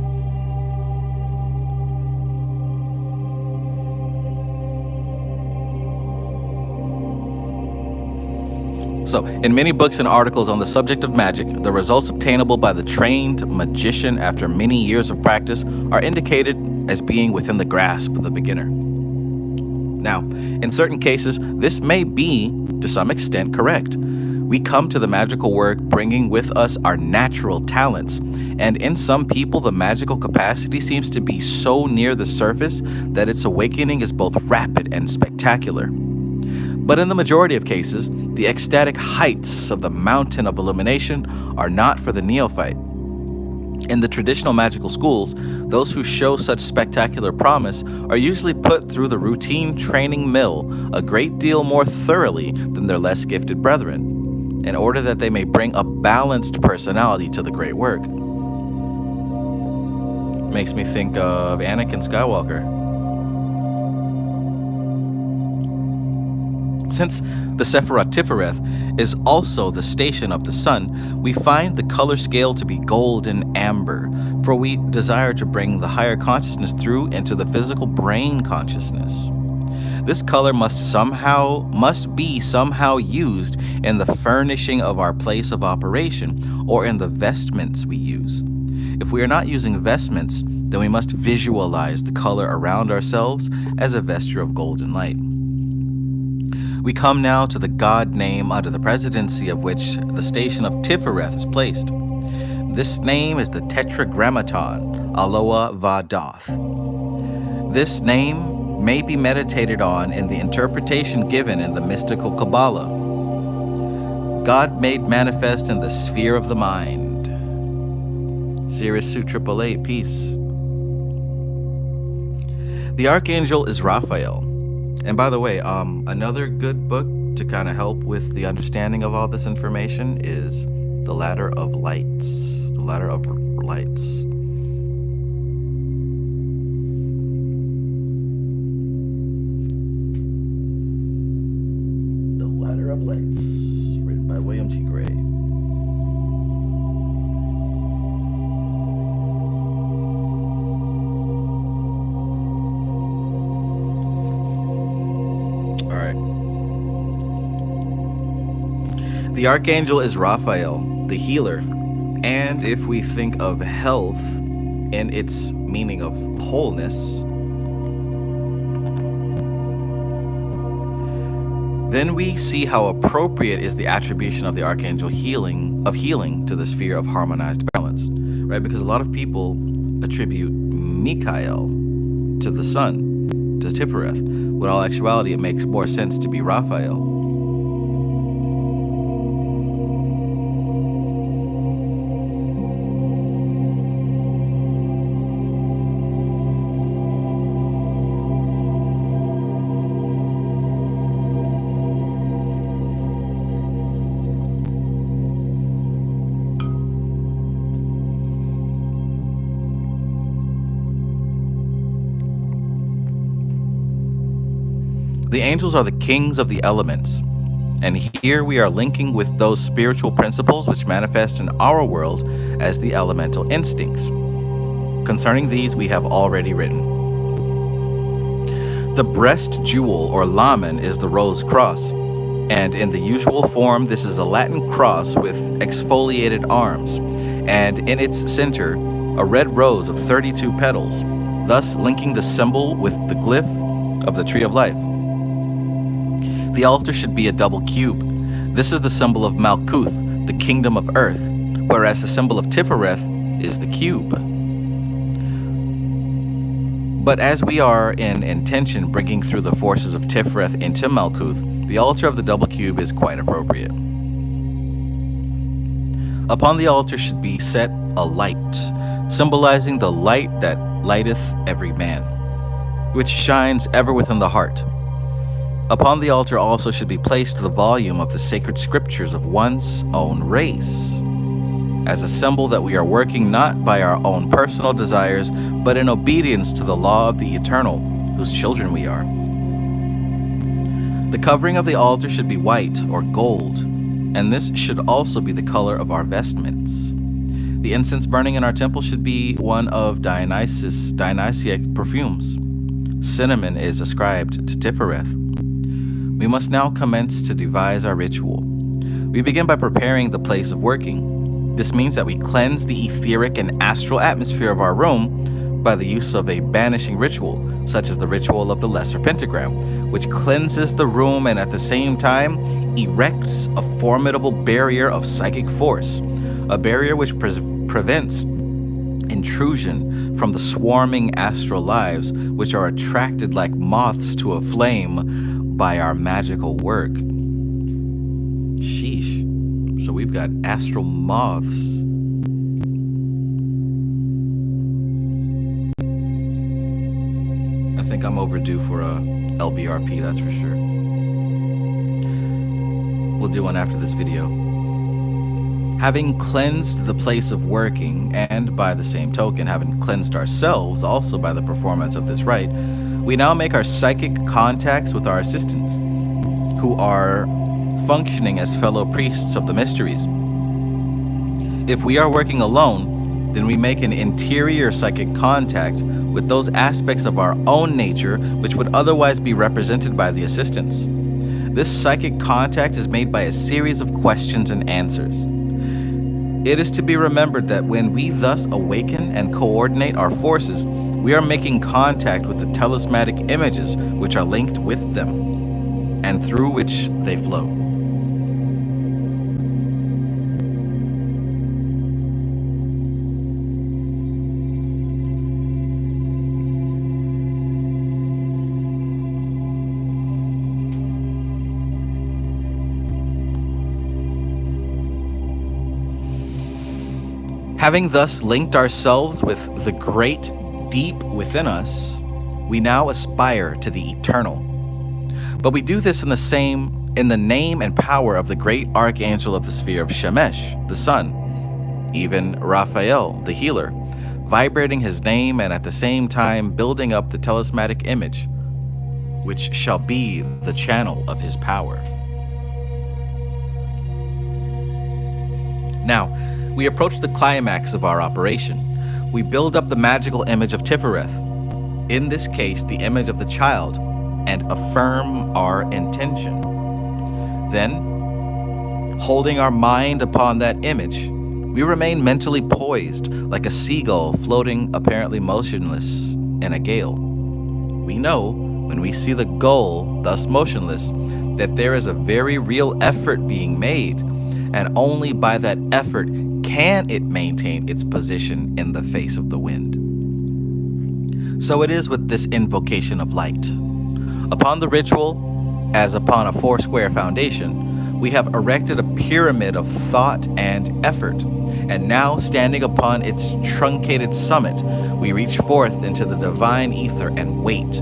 Speaker 1: So, in many books and articles on the subject of magic, the results obtainable by the trained magician after many years of practice are indicated as being within the grasp of the beginner. Now, in certain cases, this may be, to some extent, correct. We come to the magical work bringing with us our natural talents, and in some people, the magical capacity seems to be so near the surface that its awakening is both rapid and spectacular. But in the majority of cases, the ecstatic heights of the mountain of illumination are not for the neophyte. In the traditional magical schools, those who show such spectacular promise are usually put through the routine training mill a great deal more thoroughly than their less gifted brethren, in order that they may bring a balanced personality to the great work. Makes me think of Anakin Skywalker. Since the Sephiroth Tifereth is also the station of the sun, we find the color scale to be gold and amber, for we desire to bring the higher consciousness through into the physical brain consciousness. This color must be somehow used in the furnishing of our place of operation or in the vestments we use. If we are not using vestments, then we must visualize the color around ourselves as a vesture of golden light. We come now to the god name under the presidency of which the station of Tifereth is placed. This name is the Tetragrammaton, Aloha Vadoth. This name may be meditated on in the interpretation given in the mystical Kabbalah. God made manifest in the sphere of the mind. Sirius Suit 888, peace. The archangel is Raphael. And by the way, another good book to kind of help with the understanding of all this information is The Ladder of Lights. The Ladder of Lights. The Ladder of Lights, written by William T. Gray. The archangel is Raphael, the healer, and if we think of health in its meaning of wholeness, then we see how appropriate is the attribution of the archangel healing to the sphere of harmonized balance, right? Because a lot of people attribute Michael to the sun, to Tifereth, when in all actuality it makes more sense to be Raphael. The angels are the kings of the elements, and here we are linking with those spiritual principles which manifest in our world as the elemental instincts. Concerning these, we have already written. The breast jewel or lamen is the rose cross, and in the usual form, this is a Latin cross with exfoliated arms, and in its center, a red rose of 32 petals, thus linking the symbol with the glyph of the tree of life. The altar should be a double cube. This is the symbol of Malkuth, the kingdom of earth, whereas the symbol of Tifereth is the cube. But as we are in intention bringing through the forces of Tifereth into Malkuth, the altar of the double cube is quite appropriate. Upon the altar should be set a light, symbolizing the light that lighteth every man, which shines ever within the heart. Upon the altar also should be placed the volume of the sacred scriptures of one's own race, as a symbol that we are working not by our own personal desires, but in obedience to the law of the eternal, whose children we are. The covering of the altar should be white or gold, and this should also be the color of our vestments. The incense burning in our temple should be one of Dionysiac perfumes. Cinnamon is ascribed to Tifereth. We must now commence to devise our ritual. We begin by preparing the place of working. This means that we cleanse the etheric and astral atmosphere of our room by the use of a banishing ritual, such as the ritual of the Lesser Pentagram, which cleanses the room and at the same time erects a formidable barrier of psychic force, a barrier which prevents intrusion from the swarming astral lives which are attracted like moths to a flame by our magical work. Sheesh. So we've got astral moths. I think I'm overdue for a LBRP, that's for sure. We'll do one after this video. Having cleansed the place of working, and by the same token, having cleansed ourselves also by the performance of this rite, we now make our psychic contacts with our assistants, who are functioning as fellow priests of the mysteries. If we are working alone, then we make an interior psychic contact with those aspects of our own nature which would otherwise be represented by the assistants. This psychic contact is made by a series of questions and answers. It is to be remembered that when we thus awaken and coordinate our forces, we are making contact with the talismanic images which are linked with them and through which they flow. Having thus linked ourselves with the great deep within us, we now aspire to the eternal. But we do this in the name and power of the great archangel of the sphere of Shemesh, the sun, even Raphael, the healer, vibrating his name and at the same time building up the talismanic image, which shall be the channel of his power. Now, we approach the climax of our operation. We build up the magical image of Tifereth, in this case the image of the child, and affirm our intention. Then, holding our mind upon that image, we remain mentally poised like a seagull floating apparently motionless in a gale. We know, when we see the gull thus motionless, that there is a very real effort being made, and only by that effort can it maintain its position in the face of the wind. So it is with this invocation of light. Upon the ritual, as upon a four-square foundation, we have erected a pyramid of thought and effort, and now standing upon its truncated summit, we reach forth into the divine ether and wait,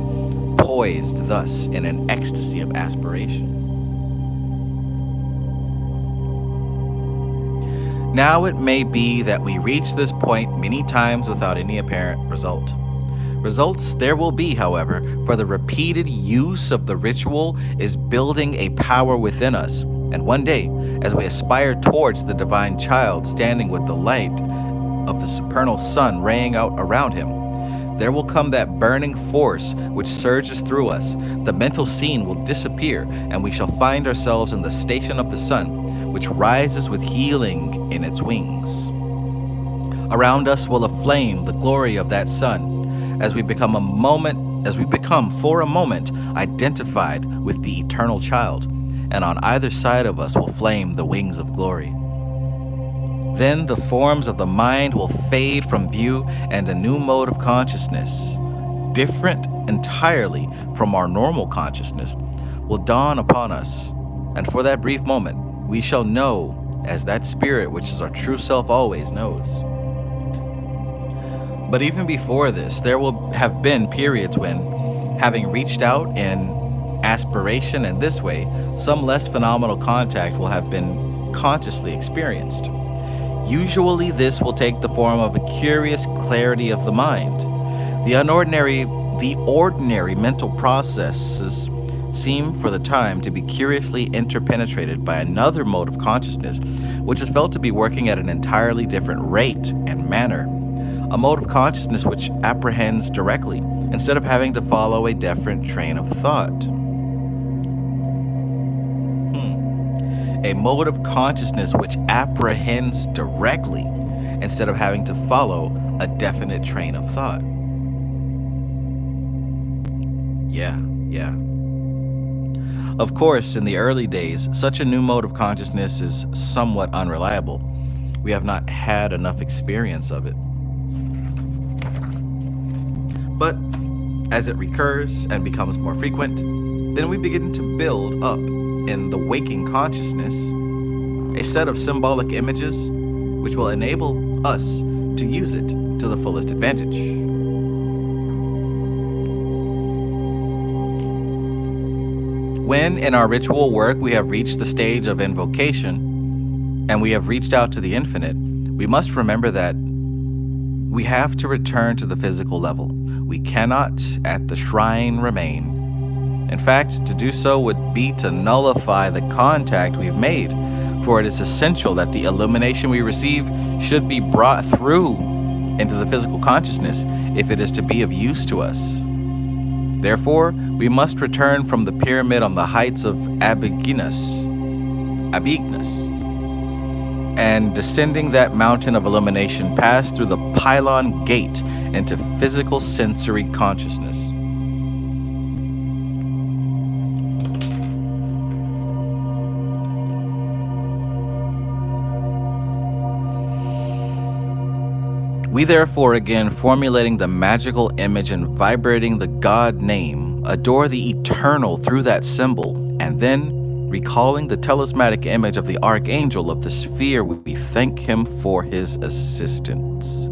Speaker 1: poised thus in an ecstasy of aspiration. Now it may be that we reach this point many times without any apparent result. Results there will be, however, for the repeated use of the ritual is building a power within us, and one day, as we aspire towards the divine child standing with the light of the supernal sun raying out around him, there will come that burning force which surges through us. The mental scene will disappear, and we shall find ourselves in the station of the sun, which rises with healing in its wings. Around us will aflame the glory of that sun, as we become for a moment identified with the eternal child, and on either side of us will flame the wings of glory. Then the forms of the mind will fade from view, and a new mode of consciousness, different entirely from our normal consciousness, will dawn upon us, and for that brief moment, we shall know as that spirit which is our true self always knows. But even before this, there will have been periods when, having reached out in aspiration in this way, some less phenomenal contact will have been consciously experienced. Usually this will take the form of a curious clarity of the mind. The ordinary mental processes seem for the time to be curiously interpenetrated by another mode of consciousness, which is felt to be working at an entirely different rate and manner. A mode of consciousness which apprehends directly, instead of having to follow a different train of thought. A mode of consciousness which apprehends directly, instead of having to follow a definite train of thought. Yeah. Of course, in the early days, such a new mode of consciousness is somewhat unreliable. We have not had enough experience of it. But as it recurs and becomes more frequent, then we begin to build up in the waking consciousness a set of symbolic images which will enable us to use it to the fullest advantage. When in our ritual work we have reached the stage of invocation and we have reached out to the infinite, we must remember that we have to return to the physical level. We cannot at the shrine remain. In fact, to do so would be to nullify the contact we've made, for it is essential that the illumination we receive should be brought through into the physical consciousness if it is to be of use to us. Therefore, we must return from the pyramid on the heights of Abignus, and descending that mountain of illumination, pass through the pylon gate into physical sensory consciousness. We therefore, again formulating the magical image and vibrating the God name, adore the eternal through that symbol, and then recalling the talismanic image of the archangel of the sphere, we thank him for his assistance.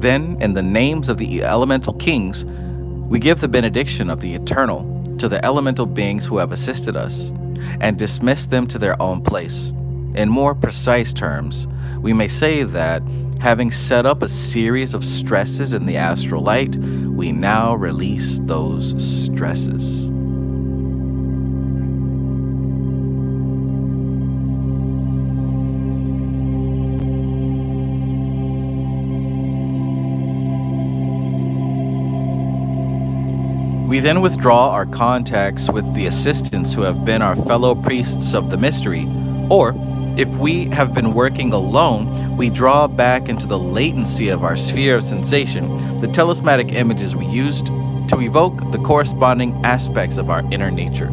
Speaker 1: Then, in the names of the elemental kings, we give the benediction of the eternal to the elemental beings who have assisted us, and dismiss them to their own place. In more precise terms, we may say that, having set up a series of stresses in the astral light, we now release those stresses. We then withdraw our contacts with the assistants who have been our fellow priests of the mystery, or if we have been working alone, we draw back into the latency of our sphere of sensation the talismanic images we used to evoke the corresponding aspects of our inner nature.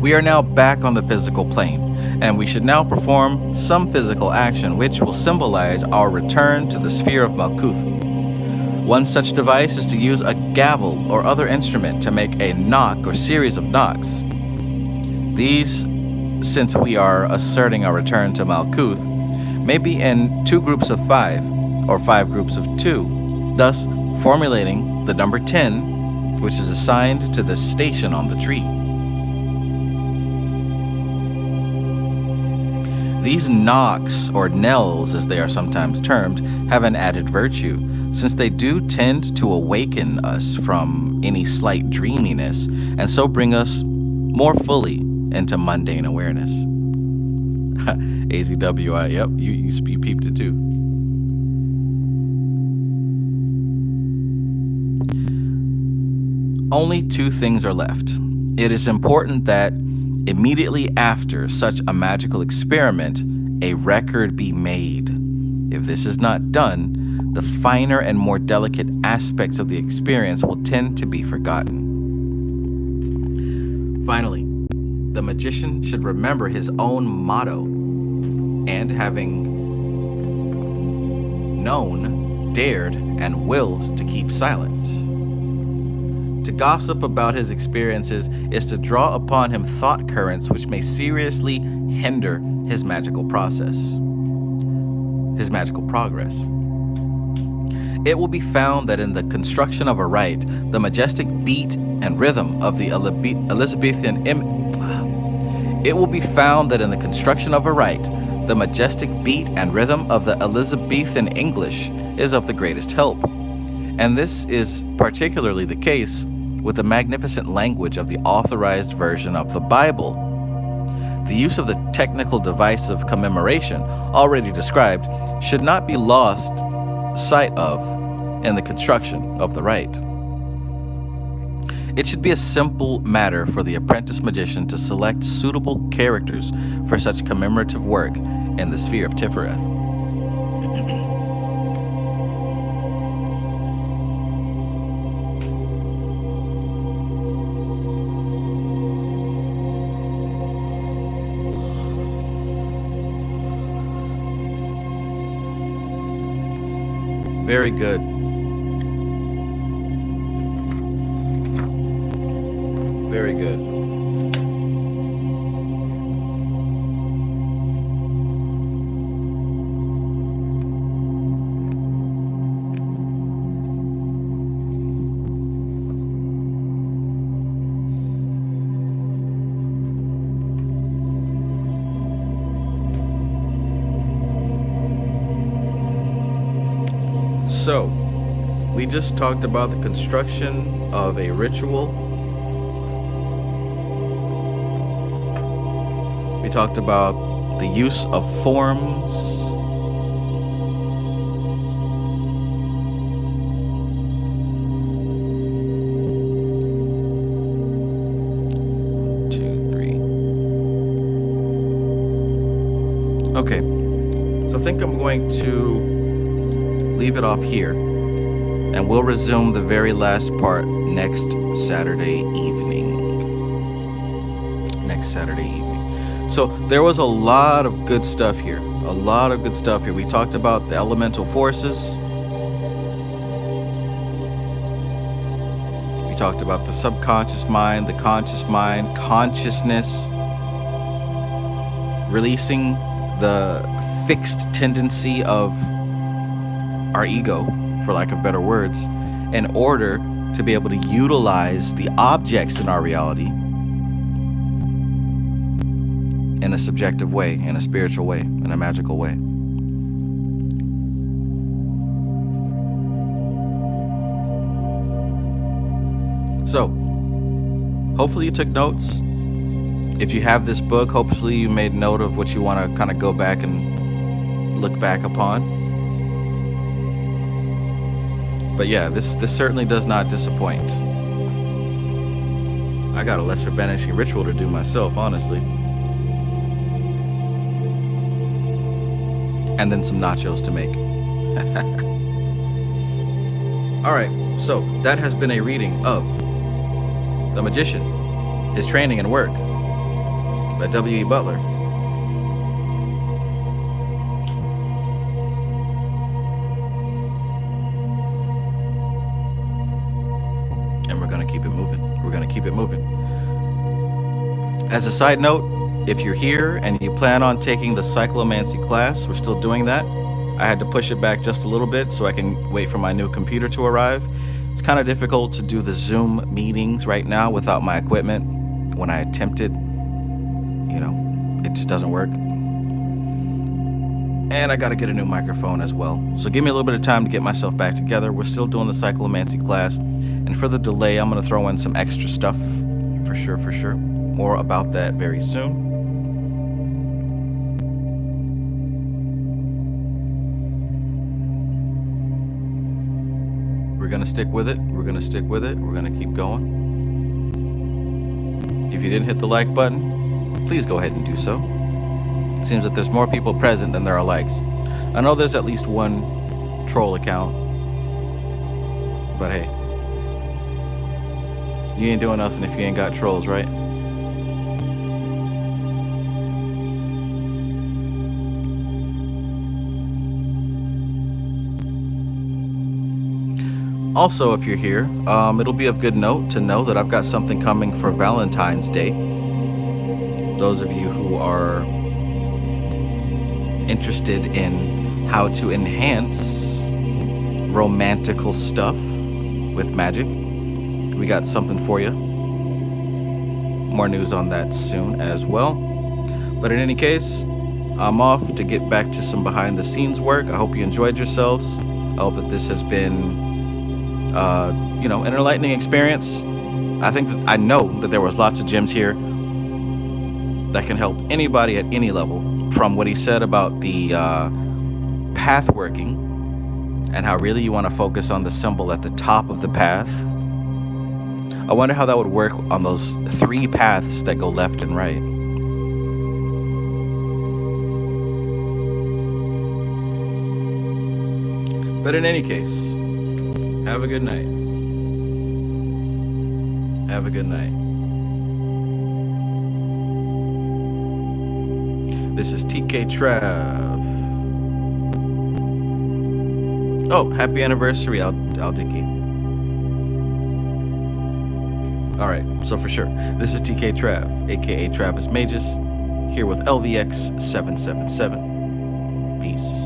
Speaker 1: We are now back on the physical plane, and we should now perform some physical action which will symbolize our return to the sphere of Malkuth. One such device is to use a gavel or other instrument to make a knock or series of knocks. These, since we are asserting our return to Malkuth, may be in 2 groups of 5 or 5 groups of 2, thus formulating the number 10, which is assigned to the station on the tree. These knocks, or knells as they are sometimes termed, have an added virtue, since they do tend to awaken us from any slight dreaminess, and so bring us more fully into mundane awareness. AZWI, yep, you peeped it too. Only 2 things are left. It is important that immediately after such a magical experiment, a record be made. If this is not done, the finer and more delicate aspects of the experience will tend to be forgotten. Finally, the magician should remember his own motto, and having known, dared, and willed to keep silent. To gossip about his experiences is to draw upon him thought currents which may seriously hinder his magical process, his magical progress. It will be found that in the construction of a rite, the majestic beat and rhythm of the Elizabethan It will be found that in the construction of a rite, the majestic beat and rhythm of the Elizabethan English is of the greatest help. And this is particularly the case with the magnificent language of the authorized version of the Bible. The use of the technical device of commemoration, already described, should not be lost sight of in the construction of the rite. It should be a simple matter for the apprentice magician to select suitable characters for such commemorative work in the sphere of Tifereth. Very good. Very good. So, we just talked about the construction of a ritual. We talked about the use of forms. One, two, three. Okay, so I think I'm going to leave it off here, and we'll resume the very last part next Saturday evening. So there was a lot of good stuff here. We talked about the elemental forces. We talked about the subconscious mind, the conscious mind, consciousness, releasing the fixed tendency of our ego, for lack of better words, in order to be able to utilize the objects in our reality in a subjective way, in a spiritual way, in a magical way. So, hopefully you took notes. If you have this book, hopefully you made note of what you want to kind of go back and look back upon. But yeah, this certainly does not disappoint. I got a lesser banishing ritual to do myself, honestly. And then some nachos to make. Alright, so that has been a reading of The Magician, His Training and Work by W.E. Butler. And we're going to keep it moving. As a side note, if you're here and you plan on taking the cyclomancy class, we're still doing that. I had to push it back just a little bit so I can wait for my new computer to arrive. It's kind of difficult to do the Zoom meetings right now without my equipment. When I attempt it, it just doesn't work. And I got to get a new microphone as well. So give me a little bit of time to get myself back together. We're still doing the cyclomancy class. And for the delay, I'm going to throw in some extra stuff for sure. More about that very soon. We're going to stick with it. We're going to keep going. If you didn't hit the like button, please go ahead and do so. It seems that there's more people present than there are likes. I know there's at least one troll account. But hey, you ain't doing nothing if you ain't got trolls, right? Also, if you're here, it'll be of good note to know that I've got something coming for Valentine's Day. Those of you who are interested in how to enhance romantical stuff with magic, we got something for you. More news on that soon as well. But in any case, I'm off to get back to some behind the scenes work. I hope you enjoyed yourselves. I hope that this has been an enlightening experience. I know that there was lots of gems here that can help anybody at any level, from what he said about the path working and how really you want to focus on the symbol at the top of the path. I wonder how that would work on those 3 paths that go left and right. But in any case, have a good night. Have a good night. This is TK Trav. Oh, happy anniversary, Aldiki. Alright, so for sure, this is TK Trav, aka Travis Magus, here with LVX777. Peace.